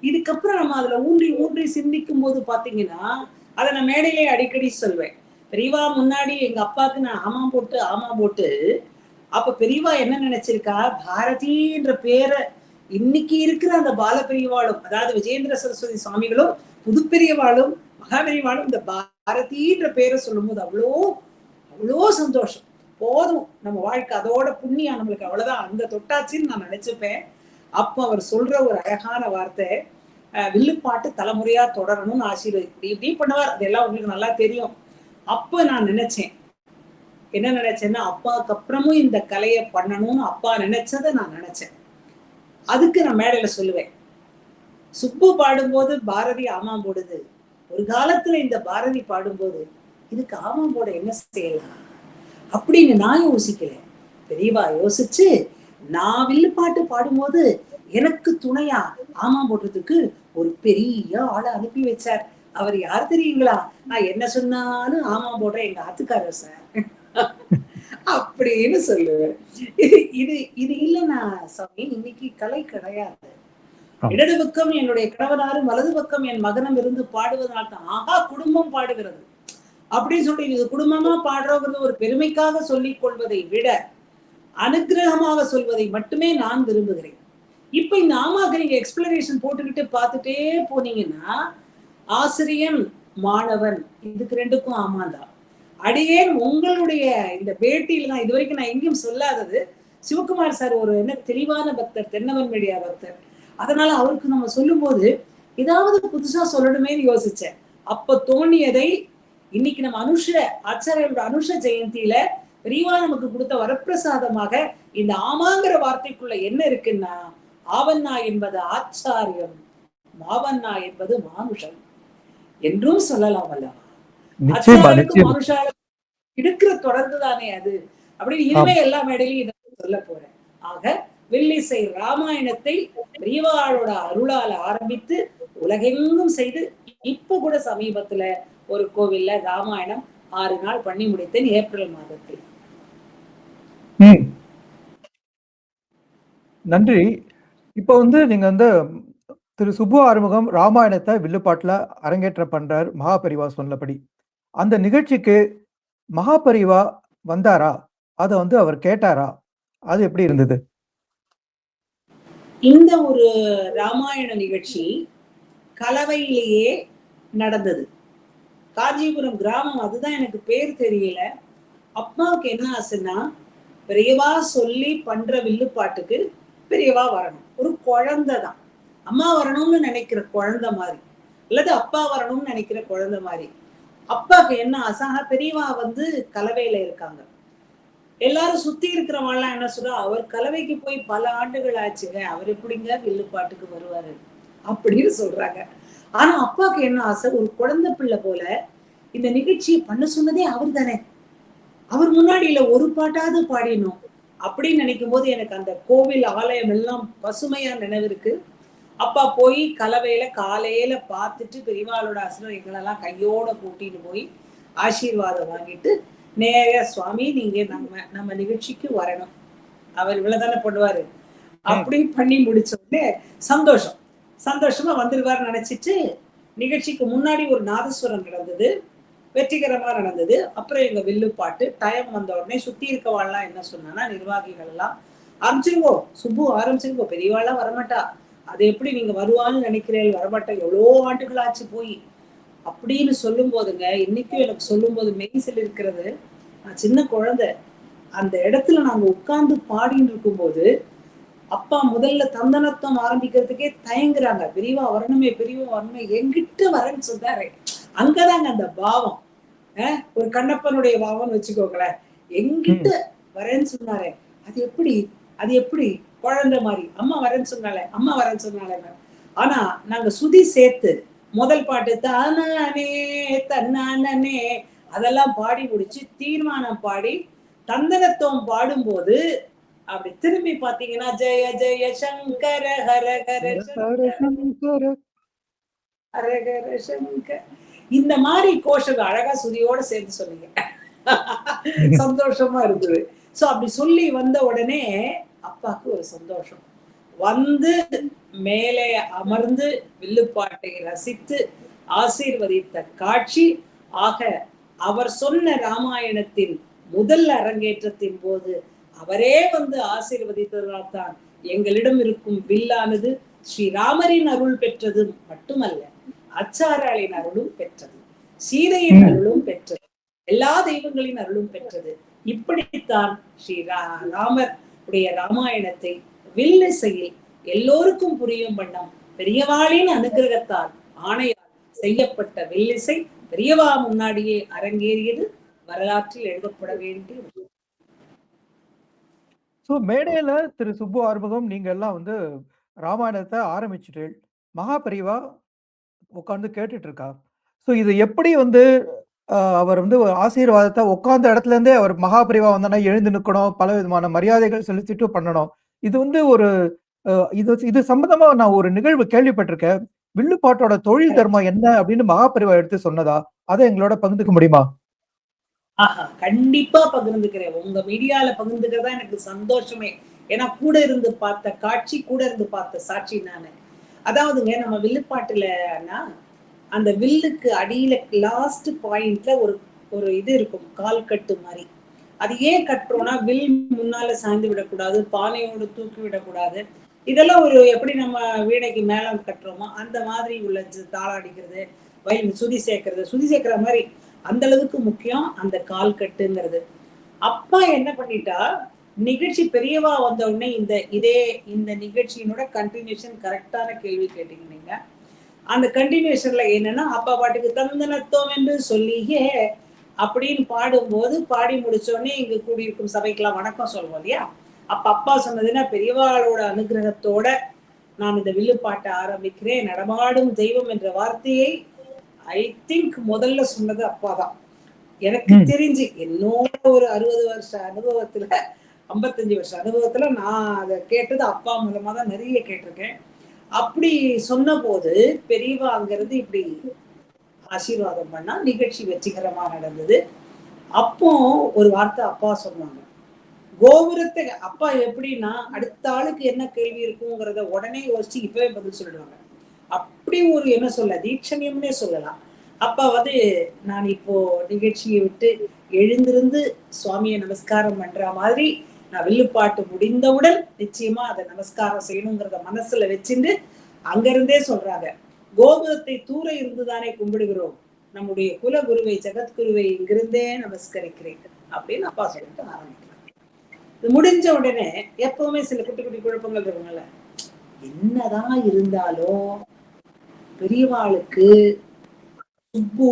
இதுக்கப்புறம் நம்ம அதுல ஊன்றி ஊன்றி சிந்திக்கும் போது பாத்தீங்கன்னா, அதை நான் மேடையிலே அடிக்கடி சொல்வேன். பெரியவா முன்னாடி எங்க அப்பாவுக்கு நான் ஆமா போட்டு அப்ப பெரியவா என்ன நினைச்சிருக்கா, பாரதின்ற பேரை இன்னைக்கு இருக்கிற அந்த பால பெரியவாளும், அதாவது விஜயேந்திர சரஸ்வதி சுவாமிகளும் புதுப்பெரியவாளும் மகாபெரியவாளும் இந்த பாரதின்ற பேரை சொல்லும் போது அவ்வளோ சந்தோஷம். போதும், நம்ம வாழ்க்கை அதோட புண்ணியம் நம்மளுக்கு அவ்வளவுதான், அந்த தொட்டாச்சின்னு நான் நினைச்சுப்பேன். அப்ப அவர் சொல்ற ஒரு அழகான வார்த்தை, வில்லுப்பாட்டு தலைமுறையா தொடரணும்னு ஆசீர்வாதம் இப்படி பண்ணுவார். அதெல்லாம் உங்களுக்கு நல்லா தெரியும். அப்ப நான் நினைச்சேன், என்ன நினைச்சேன்னா, அப்பாவுக்கு அப்புறமும் இந்த கலையை பண்ணணும்னு அப்பா நினைச்சதை நான் நினைச்சேன். அதுக்கு நான் மேடையில சொல்லுவேன், சுப்பு பாடும்போது பாரதி ஆமாம் போடுது, ஒரு காலத்துல இந்த பாரதி பாடும்போது இதுக்கு ஆமாம் போட என்ன செய்யலாம் அப்படின்னு நான் யோசிக்கல. பெரியவா யோசிச்சு, நான் வில்லுப்பாட்டு பாடும்போது எனக்கு துணையா ஆமாம் போடுறதுக்கு ஒரு பெரிய ஆளை அனுப்பி வச்சார். அவர் யார் தெரியுங்களா? நான் என்ன சொன்னாலும் ஆமா போடுற எங்க ஆத்துக்காரர் சார் அப்படின்னு சொல்லுவேன். இது இது இது இல்லைன்னா சாமி இன்னைக்கு கலை கிடையாது. இடது பக்கம் என்னுடைய கணவனாரும் வலது பக்கம் என் மகனும் இருந்து பாடுவதனால் தான் ஆஹா குடும்பம் பாடுகிறது அப்படின்னு சொல்லி இது குடும்பமா பாடுறோங்கிறது ஒரு பெருமைக்காக சொல்லிக் கொள்வதை விட அனுக்கிரகமாக சொல்வதை மட்டுமே நான் விரும்புகிறேன். இப்ப இந்த ஆமாக்கு நீங்க எக்ஸ்பிளனேஷன் போட்டுக்கிட்டு பார்த்துட்டே போனீங்கன்னா ஆசிரியன் மாணவன் இதுக்கு ரெண்டுக்கும் ஆமாந்தான். அடியேன் உங்களுடைய இந்த பேட்டியில தான் இதுவரைக்கும் நான் எங்கேயும் சொல்லாதது. சிவகுமார் சார் ஒரு என்ன தெளிவான பக்தர், தென்னவன் மீடியா பக்தர். அதனால அவருக்கு நம்ம சொல்லும் போது ஏதாவது புதுசா சொல்லணுமேன்னு யோசிச்சேன். அப்ப தோணியதை இன்னைக்கு நம்ம ஆச்சாரியோட அனுஷ ஜெயந்தியில பெரியவா நமக்கு கொடுத்த வரப்பிரசாதமாக இந்த ஆமாங்கிற வார்த்தைக்குள்ள என்ன இருக்குன்னா, ஆவண்ணா என்பது ஆச்சாரியம், மாவண்ணா என்பது மானுஷம் என்றும் சொல்லலாம் அல்லவா? ஆச்சாரியனுக்கும் மனுஷாளுக்கும் இருக்கிற தொடர்ந்துதானே அது அப்படின்னு இனிமே எல்லா மேடையிலும் இதை சொல்ல போறேன். ஆக வில்லிசை ராமாயணத்தை பெரியவாளோட அருளால ஆரம்பித்து உலகெங்கும் செய்து இப்ப கூட சமீபத்துல ஒரு கோவில்ல ராமாயணம் 6 நாள் பண்ணி முடித்தேன் ஏப்ரல் மாதத்தில். நன்றி. இப்ப வந்து நீங்க வந்து திரு சுப்பு ஆறுமுகம் ராமாயணத்தை வில்லுப்பாட்டுல அரங்கேற்றம் பண்றார் மகாபரிவா சொன்னபடி. அந்த நிகழ்ச்சிக்கு மகாபரிவா வந்தாரா? அத வந்து அவர் கேட்டாரா? அது எப்படி இருந்தது? இந்த ஒரு ராமாயண நிகழ்ச்சி கலவையிலேயே நடந்தது. காஞ்சிபுரம் கிராமம், அதுதான் எனக்கு பேர் தெரியல. அப்பாவுக்கு என்ன ஆசைன்னா பெரியவா சொல்லி பண்ற வில்லுப்பாட்டுக்கு பெரியவா வரணும். ஒரு குழந்தை தான், அம்மா வரணும்னு நினைக்கிற குழந்தை மாதிரி, அல்லது அப்பா வரணும்னு நினைக்கிற குழந்தை மாதிரி. அப்பாவுக்கு என்ன ஆசை, பெரியவா வந்து கலவையில இருக்காங்க. எல்லாரும் சுத்தி இருக்கிறவங்கலாம் என்ன சொல்றா, அவர் கலவைக்கு போய் பல ஆண்டுகள் ஆச்சுங்க, அவர் எப்படிங்க வில்லுப்பாட்டுக்கு வருவாரு அப்படின்னு சொல்றாங்க. ஆனா அப்பாவுக்கு என்ன ஆசை, ஒரு குழந்தை பிள்ளை போல இந்த நிகழ்ச்சியை பண்ண சொன்னதே அவர் தானே, அவர் முன்னாடியில ஒரு பாட்டாவது பாடினோம் அப்படின்னு நினைக்கும் போது எனக்கு அந்த கோவில் ஆலயம் எல்லாம் பசுமையா நினைவிருக்கு. அப்பா போய் கலவையில காலையில பார்த்துட்டு பெரியவாளோட எங்களெல்லாம் கையோட கூட்டிட்டு போய் ஆசீர்வாதம் வாங்கிட்டு நேர சுவாமி நீங்க நம்ம நிகழ்ச்சிக்கு வரணும், அவர் இவ்வளவுதானே பண்ணுவாரு அப்படி பண்ணி முடிச்ச உடனே சந்தோஷமா வந்துருவாரு நினைச்சிட்டு நிகழ்ச்சிக்கு முன்னாடி ஒரு நாதஸ்வரம் நடந்தது, வெற்றிகரமா நடந்தது. அப்புறம் எங்க வில்லுப்பாட்டு டைம் வந்த உடனே சுத்தி இருக்கவாள்லாம் என்ன சொன்னா, நிர்வாகிகள் எல்லாம் ஆரம்பிச்சிருங்கோ, சுப்பு ஆரம்பிச்சிருங்கோ, பெரியவாள்லாம் வரமாட்டா, அது எப்படி நீங்க வருவான்னு நினைக்கிறேன், வரமாட்டா, எவ்வளோ ஆண்டுகள் ஆச்சு போய் அப்படின்னு சொல்லும் போதுங்க, இன்னைக்கும் எனக்கு சொல்லும் போது மெய்சில் இருக்கிறது. நான் சின்ன குழந்தை, அந்த இடத்துல நாங்க உட்கார்ந்து பாடின்னு இருக்கும் போது அப்பா முதல்ல தந்தனத்துவம் ஆரம்பிக்கிறதுக்கே தயங்குறாங்க, பெரியவா வரணுமே எங்கிட்ட வரேன்னு சொன்னாரு. அங்கதாங்க அந்த பாவம், ஒரு கண்ணப்பனுடைய பாவம்னு வச்சுக்கோங்களேன், எங்கிட்ட வரேன்னு சொன்னாரே, அது எப்படி குழந்தை மாதிரி அம்மா வரேன்னு சொன்னாலே. ஆனா நாங்க சுதி சேர்த்து முதல் பாட்டு தானே தன்னானே அதெல்லாம் பாடி முடிச்சு தீர்மானம் பாடி தந்தனத்துவம் பாடும்போது அப்படி திரும்பி பாத்தீங்கன்னா ஜெய ஜெய சங்கர ஹர ஹர சங்கர ஹர ஹர சங்கர், இந்த மாதிரி கோஷங்கள் அழகா சுதியோட சேர்த்து சொன்னீங்க, சந்தோஷமா இருக்குது. சோ அப்படி சொல்லி வந்த உடனே அப்பாவுக்கு ஒரு சந்தோஷம் வந்து மேலே அமர்ந்து வில்லுப்பாட்டை ரசித்து ஆசீர்வதித்த காட்சி. ஆக அவர் சொன்ன ராமாயணத்தின் முதல் அரங்கேற்றத்தின் போது அவரே வந்து ஆசீர்வதித்ததால் தான் எங்களிடம் இருக்கும் வில்லானது ஸ்ரீராமரின் அருள் பெற்றது மட்டுமல்ல, அச்சாராளின் அருளும் பெற்றது, சீதையின் அருளும் பெற்றது, எல்லா தெய்வங்களின் அருளும் பெற்றது. இப்படித்தான் ராமர் உடைய ராமாயணத்தை வில்லிசையில் எல்லோருக்கும் புரியும் வண்ணம் பெரியவாளின் அனுகிரகத்தால் ஆணையால் செய்யப்பட்ட வில்லிசை பெரியவா முன்னாடியே அரங்கேறியது வரலாற்றில் எழுதப்பட வேண்டிய. மேடையில திரு சுப்பு ஆறுமுகம் நீங்க எல்லாம் வந்து ராமாயணத்தை ஆரம்பிச்சுட்டு மகாபரிவா உட்கார்ந்து கேட்டுட்டு இருக்கா. ஸோ இது எப்படி வந்து அவர் வந்து ஆசீர்வாதத்தை உட்கார்ந்த இடத்துல இருந்தே அவர் மகாபரிவா வந்தோன்னா எழுந்து நிற்கணும், பல விதமான மரியாதைகள் செலுத்திட்டு பண்ணணும். இது வந்து ஒரு இது சம்பந்தமா நான் ஒரு நிகழ்வு கேள்விப்பட்டிருக்கேன். வில்லுப்பாட்டோட தொழில் தர்மம் என்ன அப்படின்னு மகாபரிவா எடுத்து சொன்னதா? அதை எங்களோட பகிர்ந்துக்க முடியுமா? ஆஹா, கண்டிப்பா பகிர்ந்துக்கிறேன். உங்க மீடியால பகிர்ந்துக்கிறதா எனக்கு சந்தோஷமே. ஏன்னா கூட இருந்து பார்த்த காட்சி, கூட இருந்து பார்த்த சாட்சி நானு. அதாவதுங்க நம்ம வில்லுப்பாட்டுலன்னா, அந்த வில்லுக்கு அடியில லாஸ்ட் பாயிண்ட்ல ஒரு ஒரு இது இருக்கும். கால் கட்டு மாரி. அது ஏன் கட்டுறோம்னா, வில் முன்னால சாய்ந்து விடக்கூடாது. பானையோடு தூக்கி விடக்கூடாது. இதெல்லாம் ஒரு எப்படி நம்ம வீணைக்கு மேளம் கட்டுறோமோ, அந்த மாதிரி உள்ள தாளம் அடிக்கிறது, வயலின் சுதி சேர்க்கிறது. சுதி சேர்க்கிற மாரி அந்த அளவுக்கு முக்கியம் அந்த கால் கட்டுங்கிறது. அப்பா என்ன பண்ணிட்டா, நிகழ்ச்சி பெரியவா வந்த உடனே இந்த நிகழ்ச்சியினோட கன்டினியூஷன் கரெக்ட்டான கேள்வி கேட்டீங்க நீங்க. அந்த கன்டினியூஷன்ல என்னன்னா, அப்பா பாட்டுக்கு தந்தனத்தோம் என்று சொல்லியே அப்படின்னு பாடும்போது, பாடி முடிச்ச உடனே இங்க கூடியிருக்கும் சபைக்கெல்லாம் வணக்கம் சொல்வோம் இல்லையா? அப்ப அப்பா சொன்னதுன்னா, பெரியவாளோட அனுகிரகத்தோட நான் இந்த வில்லுப்பாட்ட ஆரம்பிக்கிறேன். நடமாடும் தெய்வம் என்ற வார்த்தையை ஐ திங்க் முதல்ல சொன்னது அப்பா தான். எனக்கு தெரிஞ்சு என்னோட ஒரு 60 வருஷ அனுபவத்துல 55 வருஷ அனுபவத்துல நான் அதை கேட்டது அப்பா மூலமா தான் நிறைய கேட்டிருக்கேன். அப்படி சொன்ன போது பெரியவாங்கிறது இப்படி ஆசீர்வாதம் பண்ணா நிகழ்ச்சி வெற்றிகரமா நடந்தது. அப்போ ஒரு வார்த்தை அப்பா சொன்னாங்க. கோபுரத்தை அப்பா எப்படின்னா அடுத்த ஆளுக்கு என்ன கேள்வி இருக்குங்கிறத உடனே யோசிச்சு இப்பவே பதில் சொல்லிடுவாங்க. அப்படி ஒரு என்ன சொல்ல தீட்சண்யம்னே சொல்லலாம். அப்பா வந்து நான் இப்போ நிகழ்ச்சியை விட்டு எழுந்திருந்து சுவாமியை நமஸ்காரம் பண்ற மாதிரி நான் வில்லுப்பாட்டு முடிந்தவுடன் நிச்சயமா அதை நமஸ்காரம் செய்யணுங்கிறத மனசுல வச்சுட்டு அங்கிருந்தே சொல்றாங்க. கோபுரத்தை தூர இருந்துதானே கும்பிடுகிறோம். நம்முடைய குலகுருவை ஜெகத்குருவை இங்கிருந்தே நமஸ்கரிக்கிறேன் அப்படின்னு அப்பா சொல்லிட்டு ஆரம்பிக்கிறாங்க. இது முடிஞ்ச உடனே எப்பவுமே சில குட்டி குட்டி குழப்பங்கள் இருக்குங்கல்ல. என்னதான் இருந்தாலும் பெரியவாளுக்கு சுப்பு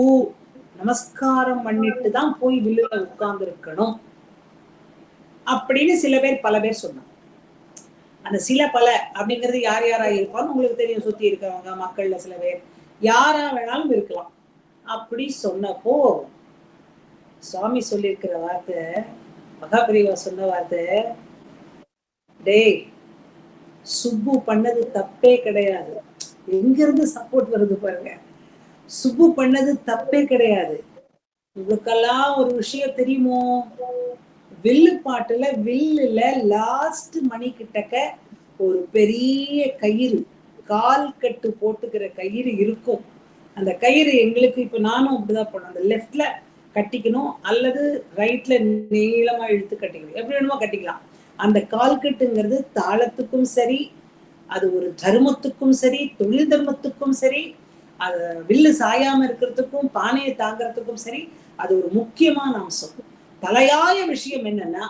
நமஸ்காரம் பண்ணிட்டு தான் போய் வில்லுல உட்கார்ந்து இருக்கணும் அப்படின்னு சில பேர் பல பேர் சொன்னாங்க. அந்த சில பல அப்படிங்கிறது யார் யாரா இருப்பான்னு உங்களுக்கு தெரியும். சுத்தி இருக்கிறவங்க மக்கள்ல சில பேர் யாரா வேணாலும் இருக்கலாம். அப்படி சொன்னப்போ சுவாமி சொல்லியிருக்கிற வார்த்தை, மகாபிரிவா சொன்ன வார்த்தை, டேய் சுப்பு பண்ணது தப்பே கிடையாது. எங்க இருந்து சப்போர்ட் வருது பாருங்க. சுப்பு பண்ணது தப்பே கிடையாது. உங்களுக்கெல்லாம் ஒரு விஷயம் தெரியுமோ? வில்லு பாட்டுல வில்லுல லாஸ்ட் மணி கிட்டக்க ஒரு பெரிய கயிறு, கால் கட்டு போட்டுக்கிற கயிறு இருக்கும். அந்த கயிறு எங்களுக்கு இப்ப நானும் அப்படிதான் போனோம். அந்த லெஃப்ட்ல கட்டிக்கணும் அல்லது ரைட்ல நீளமா இழுத்து கட்டிக்கணும். எப்படி வேணுமோ கட்டிக்கலாம். அந்த கால் கட்டுங்கிறது தாளத்துக்கும் சரி, அது ஒரு தர்மத்துக்கும் சரி, தொழில் தர்மத்துக்கும் சரி, அது வில்லு சாயாம இருக்கிறதுக்கும் பானையை தாங்கிறதுக்கும் சரி, அது ஒரு முக்கியமான அம்சம். தலையாய விஷயம் என்னன்னா,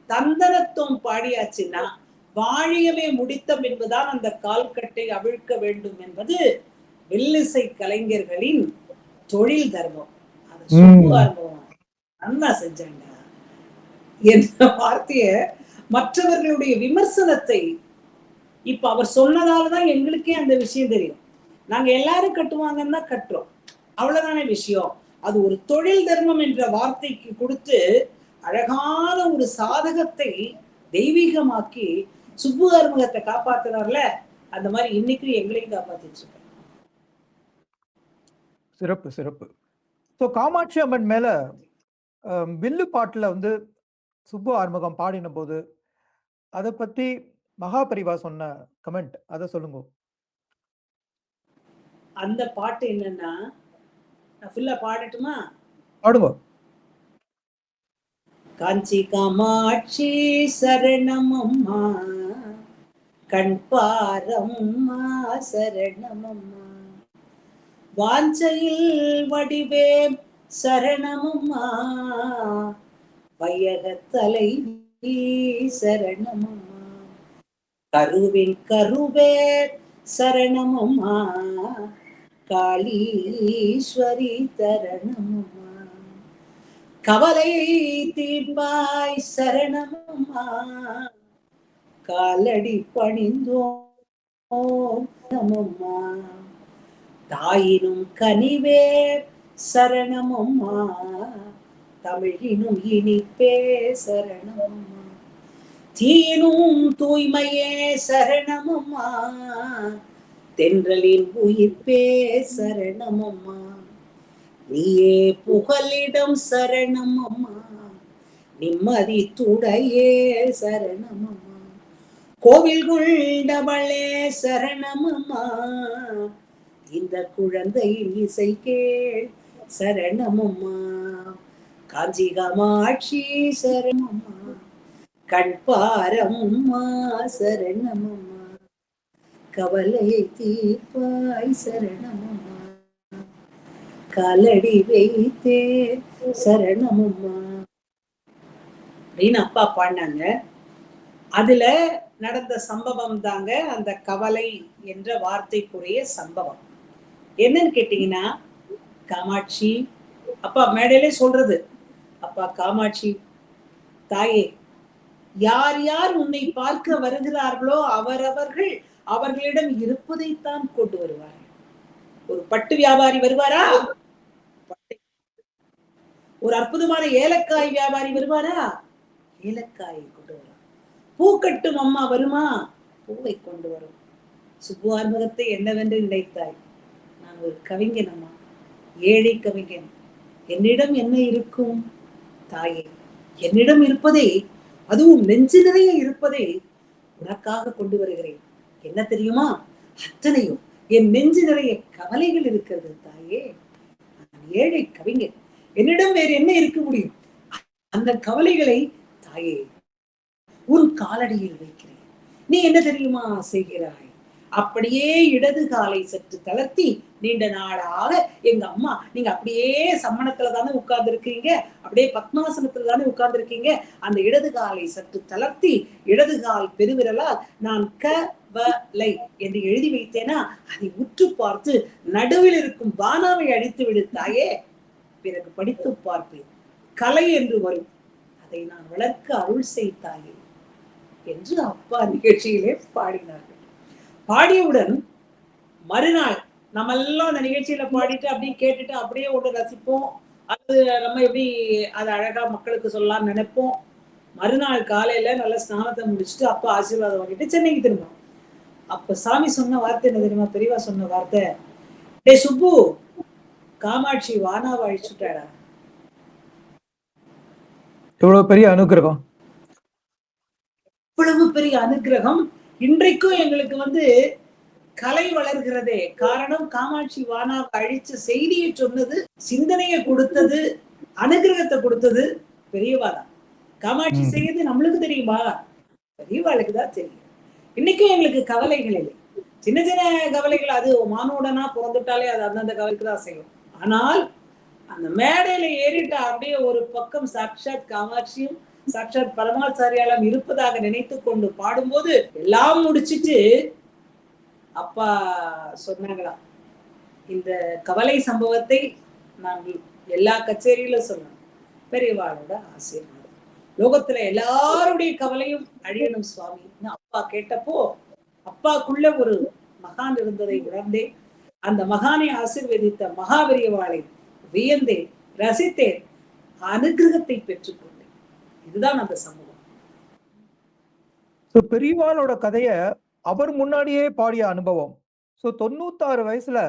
தந்தனத்துவம் பாடியாச்சுன்னா வாழியவே முடித்தம் என்பதுதான் அந்த கால்கட்டை அவிழ்க்க வேண்டும் என்பது வில்லிசை கலைஞர்களின் தொழில் தர்மம். அது சுப்பு அனுபவம் நல்லா செஞ்சாங்க. என்ற வார்த்தைய மற்றவர்களுடைய விமர்சனத்தை இப்ப அவர் சொன்னதாலதான் எங்களுக்கே அந்த விஷயம் தெரியும். நாங்க எல்லாரும் கட்டுவாங்கன்னு தான் கட்டுறோம். அவ்வளவுதானே விஷயம். அது ஒரு தொழில் தர்மம் என்ற வார்த்தைக்கு கொடுத்து அழகான ஒரு சாதகத்தை தெய்வீகமாக்கி சுப்பு அறுமுகத்தை காப்பாத்துறாருல, அந்த மாதிரி இன்னைக்கும் எங்களையும் காப்பாத்திட்டு இருக்க. சிறப்பு சிறப்பு. சோ காமாட்சி அம்மன் மேல வில்லு பாட்டுல வந்து சுப்பு ஆறுமுகம் பாடின போது அதை பத்தி மகாபரிவா சொன்ன கமெண்ட் அதை சொல்லுங்க. அந்த பாட்டு என்னன்னா, நான் ஃபுல்லா பாடட்டுமா? பாடுங்க. காஞ்சி காமாட்சி சரணமம்மா, கண் பாரம்மா சரணமம்மா, வாஞ்சையில் வடிவே சரணமம்மா, வையகத்தலைவி சரணமம்மா, கருவின் கருவே சரணமம்மா, காளீஸ்வரி தரணமம்மா, கவலை தீர்ப்பாய் சரணமம்மா, காலடி பணிந்தோம் நமம்மா, தாயினும் கனிவே சரணமம்மா, தமிழினும் இனிப்பே சரணமம்மா, தீயினும் தூய்மையே சரணமம்மா, தென்றலின் உயிர்ப்பே சரணம் அம்மா, நீயே புகலிடம் சரணம் அம்மா, நிம்மதி துடையே சரணம் அம்மா, கோவில் கொண்டவளே சரணம் அம்மா, இந்த குழந்தையின் இசை கேள் சரணம் அம்மா, காஞ்சி காமாட்சி சரணம் அம்மா, கண்பாரம்மா சரணம் அம்மா, கவலையை தீர்ப்பாய் சரணம் அம்மா, காலடி வைத்தே சரணம் அம்மா அப்படின்னு அப்பா பாடினாங்க. அதுல நடந்த சம்பவம் தாங்க அந்த கவலை என்ற வார்த்தைக்குரிய சம்பவம். என்னன்னு கேட்டீங்கன்னா, காமாட்சி அப்பா மேடையிலே சொல்றது, அப்பா காமாட்சி தாயே, யார் யார் உன்னை பார்க்க வருகிறார்களோ அவரவர்கள் அவர்களிடம் இருப்பதைத்தான் கொண்டு வருவார்கள். ஒரு பட்டு வியாபாரி வருவாரா, ஒரு அற்புதமான ஏலக்காய் வியாபாரி வருவாரா, ஏலக்காயை கொண்டு வரும். பூக்கட்டும் அம்மா வருமா, பூவை கொண்டு வரும். சுப்பு ஆர்முகத்தை என்னவென்று நினைத்தாய், நான் ஒரு கவிஞன் அம்மா, ஏழை கவிஞன். என்னிடம் என்ன இருக்கும் தாயே, என்னிடம் இருப்பதை, அதுவும் நெஞ்சு நிறைய இருப்பதை உனக்காக கொண்டு வருகிறேன். என்ன தெரியுமா, அத்தனையும் என் நெஞ்சு நிறைய கவலைகள் இருக்கிறது தாயே. நான் ஏழை கவிஞன், என்னிடம் வேறு என்ன இருக்க முடியும்? அந்த கவலைகளை தாயே உன் காலடியில் வைக்கிறேன். நீ என்ன தெரியுமா செய்கிறாய், அப்படியே இடது காலை சற்று தளர்த்தி, நீண்ட நாளாக எங்க அம்மா நீங்க அப்படியே சம்மணத்துல தானே உட்கார்ந்து இருக்கீங்க, அப்படியே பத்மாசனத்துல தானே உட்கார்ந்து இருக்கீங்க, அந்த இடது காலை சற்று தளர்த்தி இடது கால் பெருவிரலால் நான் கவலை என்று எழுதி வைத்தேனா, அதை உற்று பார்த்து நடுவில் இருக்கும் பானாவை அழித்து விடு தாயே, பிறகு படித்து பார்ப்பேன், கலை என்று வரும், அதை நான் வளர்க்க அருள் செய்தாயே என்று அப்பா நிகழ்ச்சியிலே பாடினார்கள். பாடியவுடன் மறுநாள் நம்ம எல்லாம் அந்த நிகழ்ச்சியில பாடிட்டு அப்படியே கேட்டுட்டு அப்படியே ஒன்று ரசிப்போம். அது நம்ம எப்படி அதை அழகா மக்களுக்கு சொல்லலாம்னு நினைப்போம். மறுநாள் காலையில நல்ல ஸ்நானத்தை முடிச்சுட்டு அப்பா ஆசீர்வாதம் வாங்கிட்டு சென்னைக்கு திரும்பும். அப்ப சாமி சொன்ன வார்த்தை என்ன தெரியுமா, பெரியவா சொன்ன வார்த்தை, டே சுப்பு, காமாட்சி வானாவை அழிச்சுட்டாடா. எவ்வளவு பெரிய அனுகிரகம், இவ்வளவு பெரிய அனுகிரகம். இன்றைக்கும் எங்களுக்கு கலை வளர்கிறதே காரணம், காமாட்சி வானாவை அழிச்ச செய்தியை சொன்னது, சிந்தனையை கொடுத்தது, அனுகிரகத்தை கொடுத்தது பெரியவாதான். காமாட்சி செய்யறது நம்மளுக்கு தெரியுமா, பெரியவாளுக்கு தான் தெரியும். இன்னைக்கும் எங்களுக்கு கவலைகள் இல்லை, சின்ன சின்ன கவலைகள், அது மானோடனா பிறந்துட்டாலே அது அந்தந்த கவலைக்கு தான் செய்யும். ஆனால் அந்த மேடையில ஏறிட்டு அப்படியே ஒரு பக்கம் சாட்சாத் காமாட்சியும் சாட்சாத் பரமாச்சாரியாலும் இருப்பதாக நினைத்து கொண்டு பாடும்போது எல்லாம் முடிச்சிட்டு அப்பா சொன்னாங்களாம், இந்த கவலை சம்பவத்தை நான் எல்லா கச்சேரியிலும் சொன்னேன், பெரியவாளோட ஆசீர்வாதம், லோகத்துல எல்லாருடைய கவலையும் அழியணும் சுவாமின்னு அப்பா கேட்டப்போ, அப்பாக்குள்ள ஒரு மகான் இருந்ததை உணர்ந்தேன். அந்த மகானை ஆசீர்வதித்த மகாபெரியவாளை வியந்தேன், ரசித்தேன், அனுகிரகத்தை பெற்றுக்கொண்டேன். இதுதான் அந்த சம்பவம். பெரியவாளோட கதைய அவர் முன்னாடியே பாடிய அனுபவம். 96 வயசுல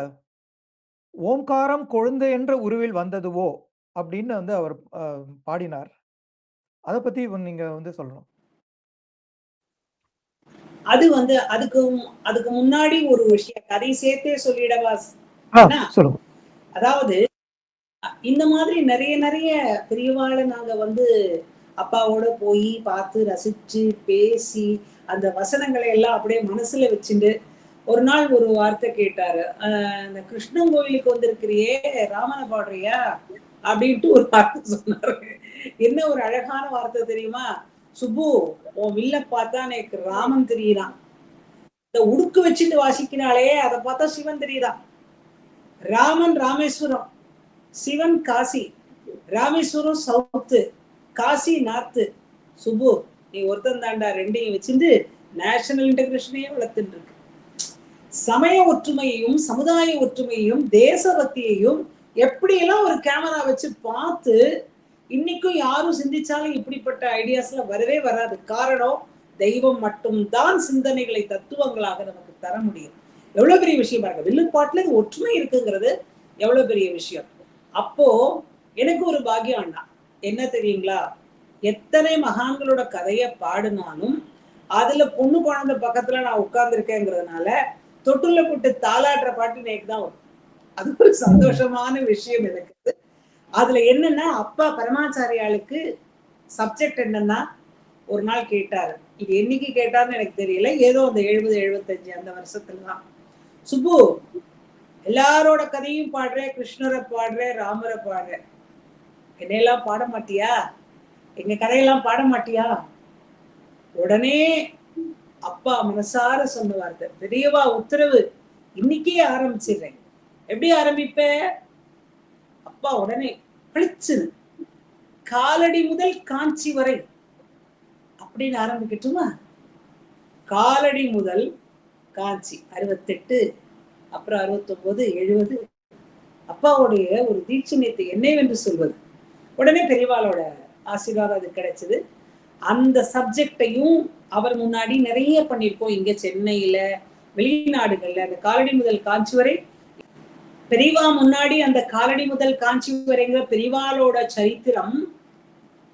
ஓம்காரம் கொழுந்து என்ற உருவில் வந்ததுவோ அப்படின்னு அவர் பாடினார். அத பத்தி நீங்க சொல்லணும். அது அதுக்கு முன்னாடி ஒரு விஷயம் கதை சேர்த்தே சொல்லிடவா? சொல்லுங்க. அதாவது இந்த மாதிரி நிறைய நிறைய பெரியவாளை நாங்க அப்பாவோட போய் பார்த்து ரசிச்சு பேசி அந்த வசனங்களை எல்லாம் அப்படியே மனசுல வச்சுட்டு, ஒரு நாள் ஒரு வார்த்தை கேட்டாரு, இந்த கிருஷ்ணன் கோயிலுக்கு வந்திருக்கிறியே, ராமனை பாடுறியா அப்படின்ட்டு ஒரு வார்த்தை சொன்னாரு. என்ன ஒரு அழகான வார்த்தை தெரியுமா, சுப்பு உன் வில்ல பார்த்தா எனக்கு ராமன் தெரியுறான், இந்த உடுக்கு வச்சுட்டு வாசிக்கிறாளே அதை பார்த்தா சிவன் தெரியுதான். Raman Rameswaram, Sivan Kashi, Rameswaram south, Kashi north. சுப்பு நீ ஒருத்தன் தாண்டா ரெண்டையும் வச்சுட்டு நேஷனல் இன்டகிரேஷனையே வளர்த்துட்டு இருக்கு. சமய ஒற்றுமையையும் சமுதாய ஒற்றுமையையும் தேசபக்தியையும் எப்படியெல்லாம் ஒரு கேமரா வச்சு பார்த்து இன்னைக்கும் யாரும் சிந்திச்சாலும் இப்படிப்பட்ட ஐடியாஸ்ல வரவே வராது. காரணம், தெய்வம் மட்டும்தான் சிந்தனைகளை தத்துவங்களாக நமக்கு தர முடியும். எவ்வளவு பெரிய விஷயம் பாருங்க. வில்லுப்பாட்டுல ஒற்றுமை இருக்குங்கிறது எவ்வளவு பெரிய விஷயம். அப்போ எனக்கு ஒரு பாக்கியம் அண்ணா. என்ன தெரியுங்களா? எத்தனை மகான்களோட கதைய பாடினாலும் அதுல பொண்ணு குழந்தை பக்கத்துல நான் உட்கார்ந்து இருக்கேங்கிறதுனால தொட்டுல போட்டு தாளாட்டுற பாட்டு எனக்கு தான் வரும். அது ஒரு சந்தோஷமான விஷயம் எனக்கு. அதுல என்னன்னா, அப்பா பரமாச்சாரியாளுக்கு சப்ஜெக்ட் என்னன்னா, ஒரு நாள் கேட்டாரு. இது என்னைக்கு கேட்டாருன்னு எனக்கு தெரியல. ஏதோ அந்த 70, 75 அந்த வருஷத்துல தான். சுப்பு, எல்லாரோட கதையும் பாடுற, கிருஷ்ணரை பாடுற, ராமரை பாடுற. என்னையெல்லாம் பாட மாட்டியா? எங்க கதையெல்லாம் பாட மாட்டியா? உடனே அப்பா மனசார சொன்ன வார்த்தை, பெரியவா உத்தரவு, இன்னைக்கே ஆரம்பிச்சிடுறேன். எப்படி ஆரம்பிப்ப? அப்பா உடனே பளிச்சுது. காலடி முதல் காஞ்சி வரை அப்படின்னு ஆரம்பிக்கட்டுமா? காலடி முதல் காஞ்சி 68, அப்புறம் 69, 70. அப்பாவுடைய ஒரு தீட்சணியத்தை என்னவென்று சொல்வது. உடனே பெரியவாளோட ஆசீர்வாதம் அது கிடைச்சது. அந்த சப்ஜெக்டையும் அவர் முன்னாடி நிறைய பண்ணியிருக்கோம். இங்க சென்னையில, வெளிநாடுகள்ல அந்த காலடி முதல் காஞ்சி வரை. பெரியவா முன்னாடி அந்த காலடி முதல் காஞ்சி வரைங்கிற பெரியவாளோட சரித்திரம்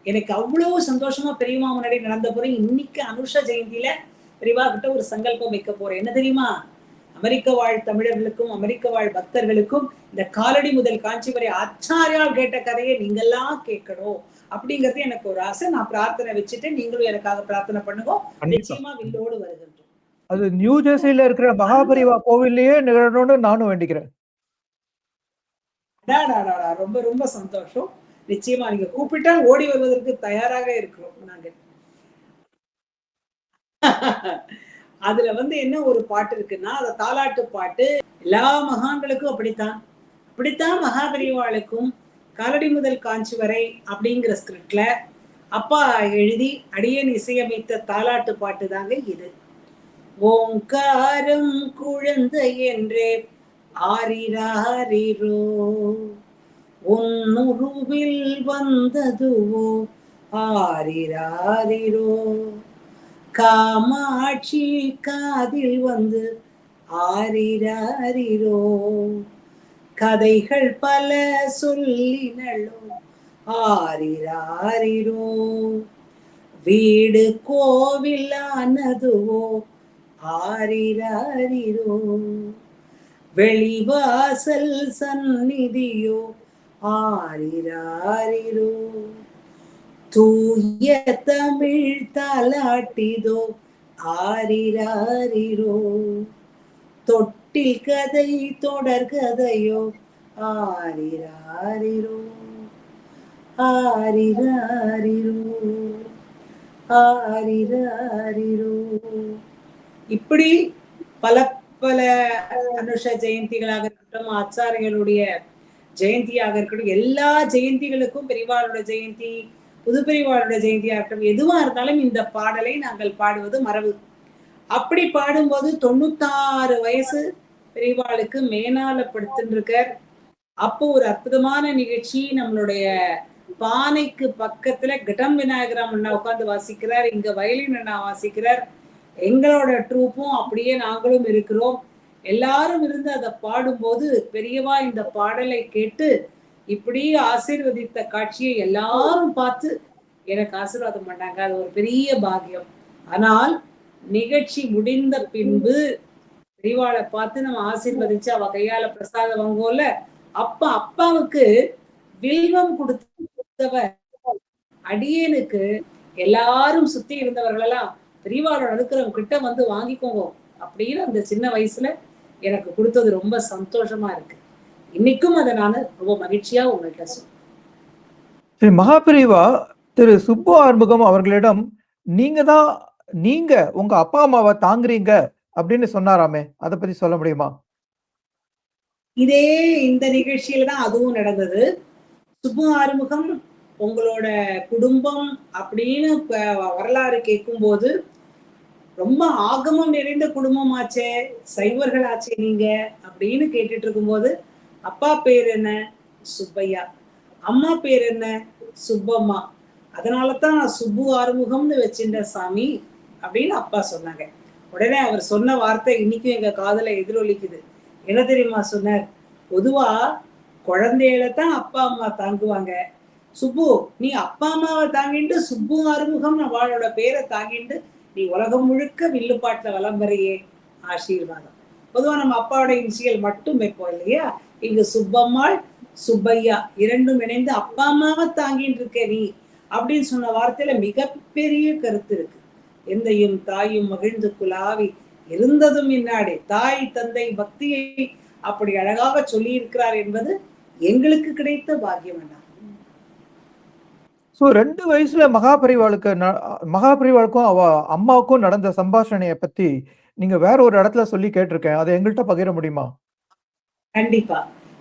எனக்கு அவ்வளவு சந்தோஷமா பெரியவா முன்னாடி நடந்த போறேன். இன்னைக்கு அனுஷ ஜெயந்தியில பெரியவா கிட்ட ஒரு சங்கல்பம் வைக்க போறேன். என்ன தெரியுமா? அமெரிக்க வாழ் தமிழர்களுக்கும் அமெரிக்க வாழ் பக்தர்களுக்கும் இந்த காலடி முதல் காஞ்சி வரை ஆச்சாரியால் கேட்ட கதையை நீங்கெல்லாம் கேட்கணும் அப்படிங்கிறது எனக்கு ஒரு ஆசை. நான் பிரார்த்தனை வச்சுட்டு நீங்களும் எனக்காக பிரார்த்தனை பண்ணுங்க. நிச்சயமா வில்லோடு வருகின்றோம். அது நியூ ஜெர்சியில இருக்கிற மகாபரிவா கோவில்லயே நிகழணும்னு நானும் வேண்டிக்கிறேன். ரொம்ப ரொம்ப சந்தோஷம். நிச்சயமா நீங்க கூப்பிட்டால் ஓடி வருவதற்கு தயாராக இருக்கிறோம் நாங்க. அதுல என்ன ஒரு பாட்டு இருக்குன்னா, அது தாலாட்டு பாட்டு. எல்லா மகான்களுக்கும் அப்படித்தான் மகாபெரிவாளுக்கும் காலடி முதல் காஞ்சி வரை அப்படிங்கிற ஸ்கிரிப்ட்ல அப்பா எழுதி அடியேன் இசையமைத்த தாலாட்டு பாட்டு தாங்க இது. ஓங்காரம் குழந்தை என்றே ஆரிராரிரோ, உன்னுருவில் வந்ததுவோ ஆரிராரிரோ, காமாட்சி காதில் வந்து ஆரிராரிரோ, கதைகள் பல சொல்லினளோ ஆரிராரிரோ, வீடு கோவில் ஆனதுவோ ஆரிராரிரோ, வெளிவாசல் சந்நிதியோ ஆரிராரிரோ, தூய தமிழ் தாலாட்டிதோ ஆரிராரிரோ, தொட்டில் கதை தொடர் கதையோ ஆரிராரிரோ, ஆரிராரிரோ, ஆரிராரிரோ. இப்படி பல பல அனுஷ ஜெயந்திகளாக இருக்கட்டும், ஆச்சாரியர்களுடைய ஜெயந்தியாக இருக்கட்டும், எல்லா ஜெயந்திகளுக்கும் பெரியவாளோட ஜெயந்தி, புது பெரியவாளோட ஜெயந்தியா இருக்கட்டும், எதுவா இருந்தாலும் இந்த பாடலை நாங்கள் பாடுவது மரபு. அப்படி பாடும்போது 96 வயசு பெரியவாளுக்கு மேனால படுத்துருக்கார். அப்போ ஒரு அற்புதமான நிகழ்ச்சி. நம்மளுடைய பானைக்கு பக்கத்துல கடம் விநாயகராம் அண்ணா உட்கார்ந்து வாசிக்கிறார், இங்க வயலின் அண்ணா வாசிக்கிறார். எங்களோட ட்ரூப்பும் அப்படியே நாங்களும் இருக்கிறோம். எல்லாரும் இருந்து அதை பாடும்போது பெரியவா இந்த பாடலை கேட்டு இப்படி ஆசீர்வதித்த காட்சியை எல்லாரும் பார்த்து எனக்கு ஆசீர்வாதம் பண்ணாங்க. அது ஒரு பெரிய பாக்கியம். ஆனால் நிகழ்ச்சி முடிந்த பின்பு பெரியவாளை பார்த்து நம்ம ஆசீர்வதிச்சு அவ கையால பிரசாதம் வாங்குவோம்ல, அப்பாவுக்கு வில்வம் கொடுத்தவர் அடியேனுக்கு எல்லாரும் சுத்தி இருந்தவர்கள் எல்லாம் பெரியவாளோட இருக்கிறவங்க கிட்ட வந்து வாங்கிக்கோங்க அப்படின்னு அந்த சின்ன வயசுல எனக்கு கொடுத்தது ரொம்ப சந்தோஷமா இருக்கு. இன்னைக்கும் அதை நான் ரொம்ப மகிழ்ச்சியா உங்கள்கிட்ட சொல்றேன். மகாபெரிவா திரு சுப்பு ஆறுமுகம் அவர்களிடம் நீங்க உங்க அப்பா அம்மாவை தாங்குறீங்க அப்படின்னு சொன்னாராமே, அதை பத்தி சொல்ல முடியுமா? இதே இந்த நிகழ்ச்சியில தான் அதுவும் நடந்தது. சுப்பு ஆறுமுகம், உங்களோட குடும்பம் அப்படின்னு வரலாறு கேட்கும் போது ரொம்ப ஆகமம் நிறைந்த குடும்பமாச்சே, சைவர்கள் ஆச்சே நீங்க அப்படின்னு கேட்டுட்டு இருக்கும்போது, அப்பா பேர் என்ன? சுப்பையா. அம்மா பேர் என்ன? சுப்பம்மா. அதனாலதான் நான் சுப்பு ஆறுமுகம்னு வச்சிருந்த சாமி அப்படின்னு அப்பா சொன்னாங்க. உடனே அவர் சொன்ன வார்த்தை இன்னைக்கும் எங்க காதுல எதிரொலிக்குது. என்ன தெரியுமா சொன்னார்? பொதுவா குழந்தைகளை தான் அப்பா அம்மா தாங்குவாங்க. சுப்பு, நீ அப்பா அம்மாவை தாங்கிட்டு சுப்பு ஆறுமுகம் அவளோட பேரை தாங்கிட்டு நீ உலகம் முழுக்க வில்லுப்பாட்டுல வலம் வரையே, ஆசீர்வாதம். பொதுவா நம்ம அப்பாவோட இனிஷியல் மட்டும் வைப்போம் இல்லையா? இங்கு சுப்பம்மாள் சுப்பையா இரண்டும் இணைந்து அப்பா அம்மாவை தாங்கிட்டு இருக்க நீ அப்படின்னு சொன்ன வார்த்தையில மிகப்பெரிய கருத்து இருக்கு. எந்தையும் தாயும் மகிழ்ந்து குலாவி இருந்ததும் இன்னாடே, தாய் தந்தை பக்தியை அப்படி அழகாக சொல்லி இருக்கிறார் என்பது எங்களுக்கு கிடைத்த பாக்கியம் வேண்டாம். ஸோ 2 வயசுல மகாபரிவாளுக்கும் அவ அம்மாவுக்கும் நடந்த சம்பாஷணைய பத்தி நீங்க வேற ஒரு இடத்துல சொல்லி கேட்டிருக்கேன். அதை எங்கள்கிட்ட பகிர முடியுமா? கண்டிப்பா.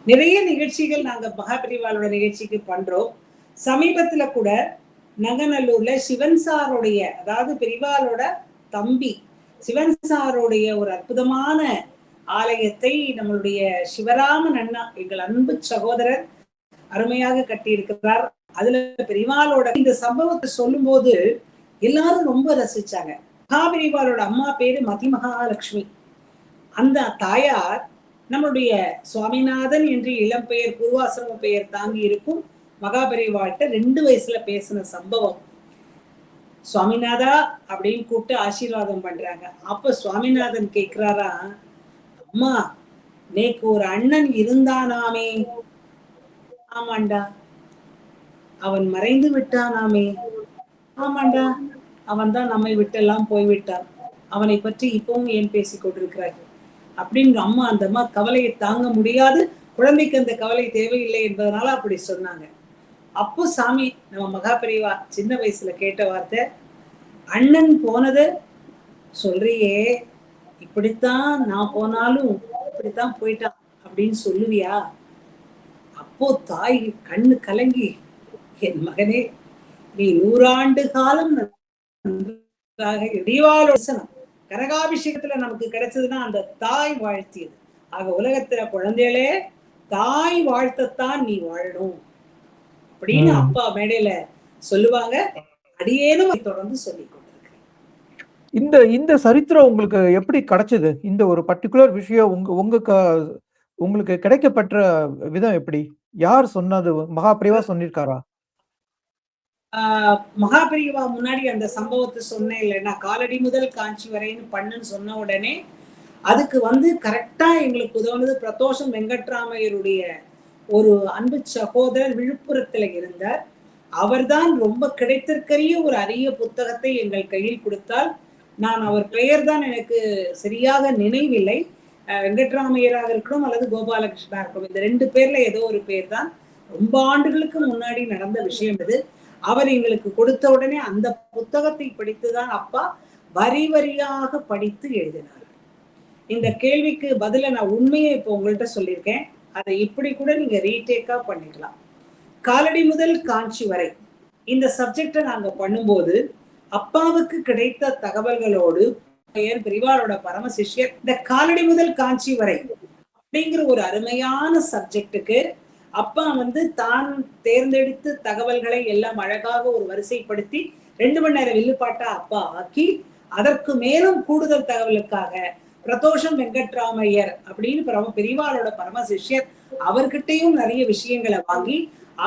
நிறைய நிகழ்ச்சிகள் நாங்க மகாபரிவாளோட நிகழ்ச்சிக்கு பண்றோம். சமீபத்துல கூட நங்கநல்லூர்ல சிவன் சாருடைய, அதாவது பெரிவாளோட தம்பி சிவன் சாருடைய ஒரு அற்புதமான ஆலயத்தை நம்மளுடைய சிவராமன் அண்ணா, எங்கள் அன்பு சகோதரர், அருமையாக கட்டி இருக்கிறார். அதுல பெரிவாளோட இந்த சம்பவத்தை சொல்லும் போது எல்லாரும் ரொம்ப ரசிச்சாங்க. மகாபெரிவாளோட அம்மா பேரு மதிமகாலட்சுமி. அந்த தாயார் நம்மளுடைய சுவாமிநாதன் என்று இளம் பெயர் பூர்வாசிரம பெயர் தாங்கி இருக்கும் மகாபெரிவாள்கிட்ட 2 வயசுல பேசின சம்பவம். சுவாமிநாதா அப்படின்னு கூப்பிட்டு ஆசீர்வாதம் பண்றாங்க. அப்ப சுவாமிநாதன் கேக்குறாரா, அம்மா நேக்கு ஒரு அண்ணன் இருந்தானாமே? ஆமாண்டா. அவன் மறைந்து விட்டானாமே? ஆமாண்டா, அவன் தான் நம்மை விட்டெல்லாம் போய்விட்டான். அவனை பற்றி இப்பவும் ஏன் பேசிக் கொண்டிருக்கிறாய் அப்படின்னு அம்மா, அந்த அம்மா கவலையை தாங்க முடியாது, குழந்தைக்கு அந்த கவலை தேவையில்லை என்பதனால அப்படி சொன்னாங்க. அப்போ சாமி நம்ம மகாபெரிவா சின்ன வயசுல கேட்ட வார்த்தை, அண்ணன் போனது சொல்றியே, இப்படித்தான் நான் போனாலும் இப்படித்தான் போயிட்டான் அப்படின்னு சொல்லுவியா? அப்போ தாய் கண்ணு கலங்கி, என் மகனே, நீ 100 ஆண்டு காலம் கனகாபிஷேகத்துல நமக்கு கிடைச்சதுன்னா அந்த தாய் வாழ்த்தியது. ஆக உலகத்துல குழந்தைகளே, தாய் வாழ்த்தத்தான் நீ வாழணும் அப்படின்னு அப்பா மேடையில சொல்லுவாங்க. அடியேனும் தொடர்ந்து சொல்லிக் கொண்டிருக்கிறேன். இந்த சரித்திரம் உங்களுக்கு எப்படி கிடைச்சது? இந்த ஒரு பர்டிகுலர் விஷயம் உங்களுக்கு கிடைக்கப்பட்ட விதம் எப்படி? யார் சொன்னது? மகாபெரிவா சொன்னிருக்காரா? மகாபெரிவா முன்னாடி அந்த சம்பவத்தை சொன்னேன் இல்லைன்னா, காலடி முதல் காஞ்சி வரைன்னு பண்ணுன்னு சொன்ன உடனே அதுக்கு கரெக்டா எங்களுக்கு உதவுனது பிரதோஷம் வெங்கட்ராமையருடைய ஒரு அன்பு சகோதரர் விழுப்புரத்துல இருந்தார். அவர்தான் ரொம்ப கிடைத்திருக்கிற ஒரு அரிய புத்தகத்தை எங்கள் கையில் கொடுத்தால். நான் அவர் பெயர் தான் எனக்கு சரியாக நினைவில்லை. வெங்கட்ராமையராக இருக்கணும் அல்லது கோபாலகிருஷ்ணா இருக்கணும், இந்த 2 பேர்ல ஏதோ ஒரு பேர் தான். ரொம்ப ஆண்டுகளுக்கு முன்னாடி நடந்த விஷயம் இது. அவர் எங்களுக்கு கொடுத்த உடனே அந்த புத்தகத்தை படித்துதான் அப்பா வரி வரியாக படித்து எழுதினார். இந்த கேள்விக்கு பதில நான் உண்மையை இப்போ உங்கள்கிட்ட சொல்லியிருக்கேன். அதை இப்படி கூட நீங்க ரீடேக்கா பண்ணிக்கலாம். காலடி முதல் காஞ்சி வரை இந்த சப்ஜெக்டை நாங்க பண்ணும்போது அப்பாவுக்கு கிடைத்த தகவல்களோடு பெரிவாளோட பரம சிஷ்யர் இந்த காலடி முதல் காஞ்சி வரை அப்படிங்கிற ஒரு அருமையான சப்ஜெக்டுக்கு அப்பா தான் தேர்ந்தெடுத்து தகவல்களை எல்லாம் அழகாக ஒரு வரிசைப்படுத்தி 2 மணி நேரம் வில்லுப்பாட்டா அப்பா ஆக்கி, அதற்கு மேலும் கூடுதல் தகவலுக்காக பிரதோஷம் வெங்கட்ராமையர் அப்படின்னு பெரிவாளோட பரம சிஷ்யர் அவர்கிட்டையும் நிறைய விஷயங்களை வாங்கி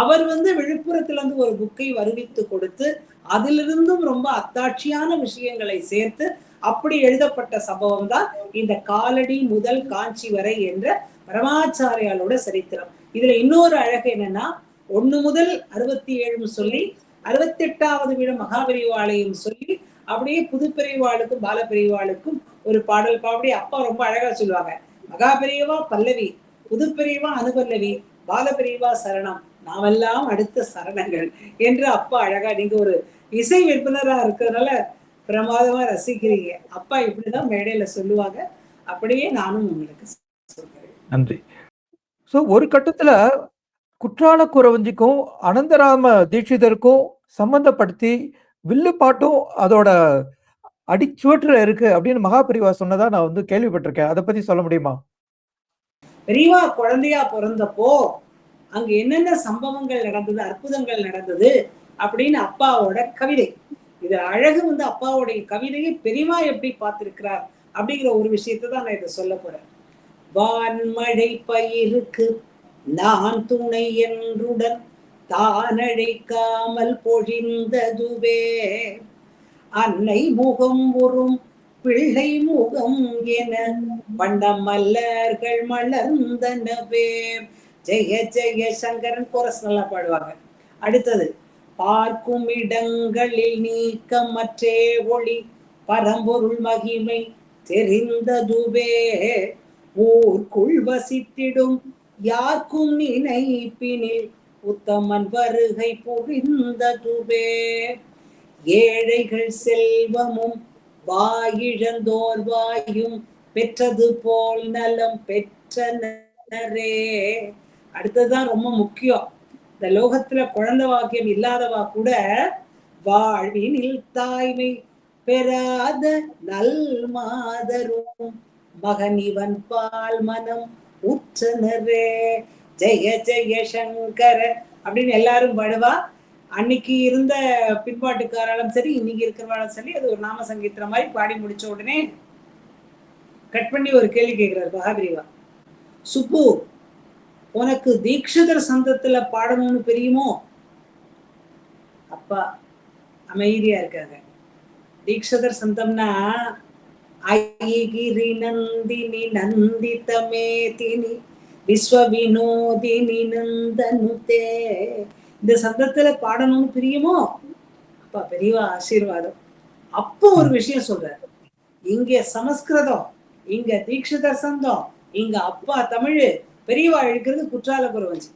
அவர் விழுப்புரத்துல இருந்து ஒரு புக்கை வருவித்து கொடுத்து அதிலிருந்தும் ரொம்ப அத்தாட்சியான விஷயங்களை சேர்த்து அப்படி எழுதப்பட்ட சம்பவம் தான் இந்த காலடி முதல் காஞ்சி வரை என்ற பரமாச்சாரியாலோட சரித்திரம். இதுல இன்னொரு அழகு என்னன்னா, 1 முதல் 67 சொல்லி 68வது வீடு மகாபெரிவாளையும் சொல்லி அப்படியே புதுப்பெரிவாளுக்கும் பாலபெரிவாளுக்கும் ஒரு பாடல் பாடி அப்பா ரொம்ப அழகா சொல்லுவாங்க. மகாபெரியவா பல்லவி, புதுப்பெரியவா அனுபல்லவி, பாலபெரியவா சரணம், நாமெல்லாம் அடுத்த சரணங்கள் என்று அப்பா அழகா, நீங்க ஒரு இசை விற்பனரா இருக்கிறதுனால பிரமாதமா ரசிக்கிறீங்க. அப்பா இப்படிதான் மேடையில சொல்லுவாங்க. அப்படியே நானும் உங்களுக்கு சொல்றேன். நன்றி. சோ ஒரு கட்டத்துல குற்றால குறவஞ்சிக்கும் அனந்தராம தீட்சிதருக்கும் சம்பந்தப்படுத்தி வில்லுப்பாட்டும் அதோட அடிச்சுவற்றுல இருக்கு அப்படின்னு மகாபெரிவா சொன்னதா நான் கேள்விப்பட்டிருக்கேன். அதை பத்தி சொல்ல முடியுமா? பெரியவா குழந்தையா பிறந்தப்போ அங்க என்னென்ன சம்பவங்கள் நடந்தது, அற்புதங்கள் நடந்தது அப்படின்னு அப்பாவோட கவிதை. இது அழகு அப்பாவுடைய கவிதையை பெரியவா எப்படி பார்த்திருக்கிறார் அப்படிங்கிற ஒரு விஷயத்தை தான் நான் இதை சொல்ல போறேன். வான்மழை பயிருக்கு நான் துணை என்றுடன் தானழைக்காமல் பொழிந்ததுவே அன்னை முகம் உறும் பிள்ளை முகம் என வண்ண மல்லர்கள் மலர்ந்தனவே. ஜெய ஜெய சங்கரன் கோரஸ் நல்லா பாடுவாங்க. அடுத்தது, பார்க்கும் இடங்களில் நீக்கமற்றே ஒளி பரம்பொருள் மகிமை தெரிந்ததுவே ஊர்க்குள் வசித்திடும் யாருக்கும் நினைப்பினில் உத்தமன் வருகை புரிந்ததுவே ஏழைகள் செல்வமும் வாயிழந்தோர் வாயும் பெற்றது போல் நலம் பெற்றனரே. அடுத்ததுதான் ரொம்ப முக்கியம். இந்த லோகத்துல குழந்தை வாக்கியம் இல்லாதவா கூட வாழ்வினில் தாய்மை பெறாத நல் மாதரும் மகன் இவன் பால் மனம் உற்றனரே. ஜெய ஜெய சங்கர அப்படின்னு எல்லாரும் பாடுவா. அன்னைக்கு இருந்த பின்பாட்டுக்காராலும் சரி, இன்னைக்கு இருக்கிறவாலும் சரி, அது ஒரு நாம சங்கீத்திர மாதிரி பாடி முடிச்ச உடனே கட் பண்ணி ஒரு கேள்வி கேட்கிறார் மகாபிரிவா. சுப்பு, உனக்கு தீக்ஷிதர் சந்தத்துல பாடணும்னு தெரியுமோ? அப்பா அமைதியா இருக்காங்க. தீக்ஷிதர் சந்தம்னா ஐகிரி நந்தினி நந்திதமே தினி விஸ்வ வினோதினி நந்தனுதே. இந்த சந்தத்துல பாடணும்னு பிரியுமோ? அப்பா பெரியவா ஆசீர்வாதம். அப்போ ஒரு விஷயம் சொல்றாரு, இங்க சமஸ்கிருதம், இங்க தீக்ஷிதர் சந்தம், இங்க அப்பா தமிழ், பெரியவா எழுக்கிறது குற்றால குறவஞ்சி.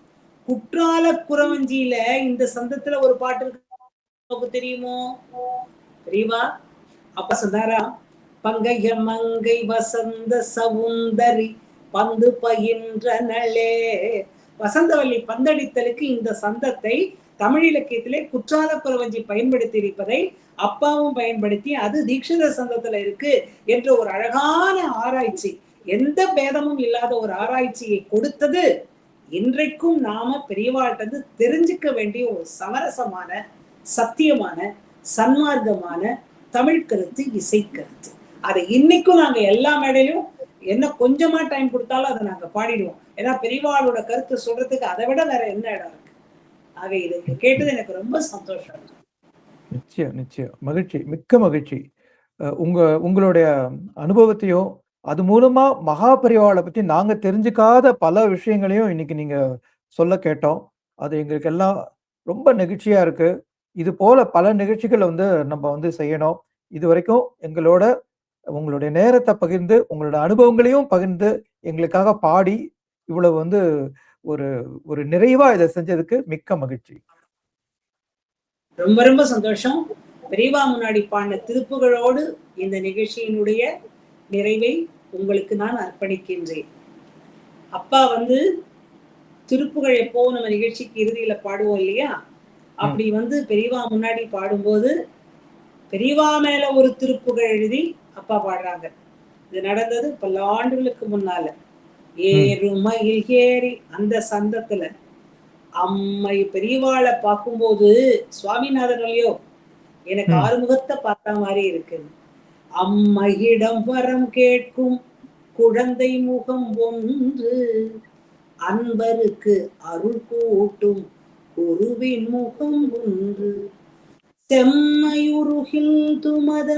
குற்றால குறவஞ்சியில இந்த சந்தத்துல ஒரு பாட்டு இருக்கு, தெரியுமோ பெரியவா? அப்ப சொன்னாரா, பங்கைய மங்கை வசந்த சவுந்தரி பந்து பயின்ற நளே. வசந்தவல்லி பந்தடித்தலுக்கு இந்த சந்தத்தை தமிழ் இலக்கியத்திலே குற்றால குறவஞ்சி பயன்படுத்தி இருப்பதை அப்பாவும் பயன்படுத்தி அது தீக்ஷித சந்தத்துல இருக்கு என்ற ஒரு அழகான ஆராய்ச்சி, எந்த பேதமும் இல்லாத ஒரு ஆராய்ச்சியை கொடுத்தது இன்றைக்கும் நாம பெரியவாழ்கிட்ட தெரிஞ்சுக்க வேண்டிய ஒரு சமரசமான சத்தியமான சன்மார்க்கமான தமிழ் கருத்து, இசை கருத்து. அதை இன்னைக்கும் நாங்க எல்லா மேடையிலும் என்ன கொஞ்சமா டைம் கொடுத்தாலும் அதை நாங்க பாடிடுவோம். ஏன்னா பெரியவாளோட கருத்து சொல்றதுக்கு அதை விட வேற என்ன இடம் இருக்கு? ஆக இதை கேட்டது எனக்கு ரொம்ப சந்தோஷம். நிச்சயம் நிச்சயம் மகிழ்ச்சி, மிக்க மகிழ்ச்சி. உங்களுடைய அனுபவத்தையும் அது மூலமா மகாபரிவாளை பத்தி நாங்க தெரிஞ்சுக்காத பல விஷயங்களையும் இன்னைக்கு நீங்க சொல்ல கேட்டோம். அது எங்களுக்கு எல்லாம் ரொம்ப நெகிழ்ச்சியா இருக்கு. இது போல பல நிகழ்ச்சிகளை நம்ம செய்யணும். இது வரைக்கும் உங்களுடைய நேரத்தை பகிர்ந்து, உங்களோட அனுபவங்களையும் பகிர்ந்து, எங்களுக்காக பாடி இவ்வளவு ஒரு ஒரு நிறைவா இதை செஞ்சதுக்கு மிக்க மகிழ்ச்சி. ரொம்ப ரொம்ப சந்தோஷம். பெரியவா முன்னாடி பாடின திருப்புகளோடு இந்த நிகழ்ச்சியினுடைய நிறைவை உங்களுக்கு நான் அர்ப்பணிக்கின்றேன். அப்பா திருப்புகள் எப்போ நம்ம நிகழ்ச்சிக்கு இறுதியில பாடுவோம் இல்லையா? அப்படி பெரியவா முன்னாடி பாடும்போது பெரியவா மேல ஒரு திருப்புகள் எழுதி அப்பா பாடுறாங்க. இது நடந்தது பல ஆண்டுகளுக்கு முன்னால. ஏறுமயில் ஏறி அந்த சந்தத்துல அம்மை பெரியவாளை பார்க்கும்போது சுவாமிநாதன் இல்லையோ, எனக்கு ஆறுமுகத்தை பார்த்த மாதிரி இருக்கு. அம்மையிடம் வரம் கேட்கும் குழந்தை முகம் ஒன்று, அன்பருக்கு அருள் கூட்டும் குருவின் முகம் ஒன்று, செம்மையுருகில் துமத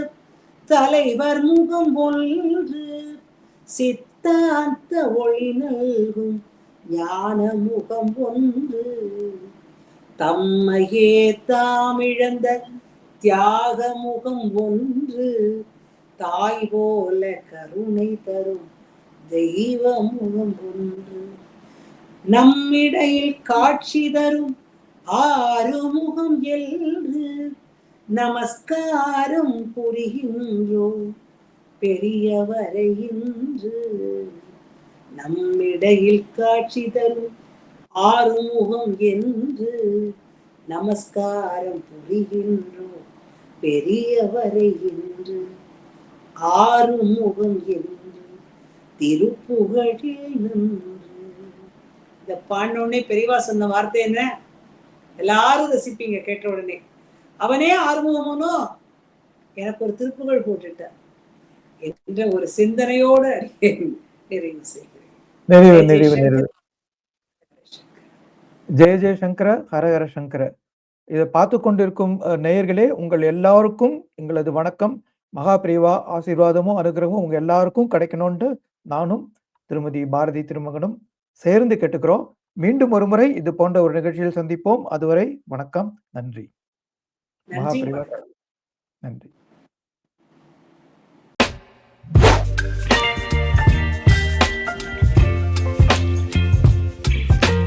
தலைவர் முகம் ஒன்று, சித்தாந்த ஒளி நல்கும் ஞான முகம் ஒன்று, தம்மையே தாமிழந்த தியாக முகம் ஒன்று, தாய் போல கருணை தரும் தெய்வ முகம் ஒன்று, நம்மிடையில் காட்சி தரும் ஆறுமுகம் என்று நமஸ்காரம் புரிகின்றோம் பெரியவரை இன்று. நம்மிடையில் காட்சி தரும் ஆறுமுகம் என்று நமஸ்காரம் புரிகின்றோம் பெரியவரை இன்று. ஆறுமுகம் என்று திருப்புகழில் நின்று. இத பாடினோடனே பெரியவா சொன்ன வார்த்தை என்ன? எல்லாரும் ரசிப்பீங்க கேட்ட உடனே. அவனே ஆறுமுகமனோ எனக்கு ஒரு திருப்புகழ் போட்டுட்டார். என்ற ஒரு சிந்தனையோடு நிறைவு செய்கிறேன். நிறைவு ஜெய் நிறைவு ஜெய்சங்கர். நிறைவு. ஜெய ஜெயசங்கர ஹரஹர சங்கர. இதை பார்த்து கொண்டிருக்கும் நேயர்களே, உங்கள் எல்லாருக்கும் எங்களது வணக்கம். மகா பிரிவா ஆசீர்வாதமும் அனுகிரகமும் உங்க எல்லாருக்கும் கிடைக்கணும்னு நானும் திருமதி பாரதி திருமகனும் சேர்ந்து கேட்டுக்கிறோம். மீண்டும் ஒரு முறை இது போன்ற ஒரு நிகழ்ச்சியில் சந்திப்போம். அதுவரை வணக்கம், நன்றி. மகா நன்றி பிரிவா வணக்கம். நன்றி.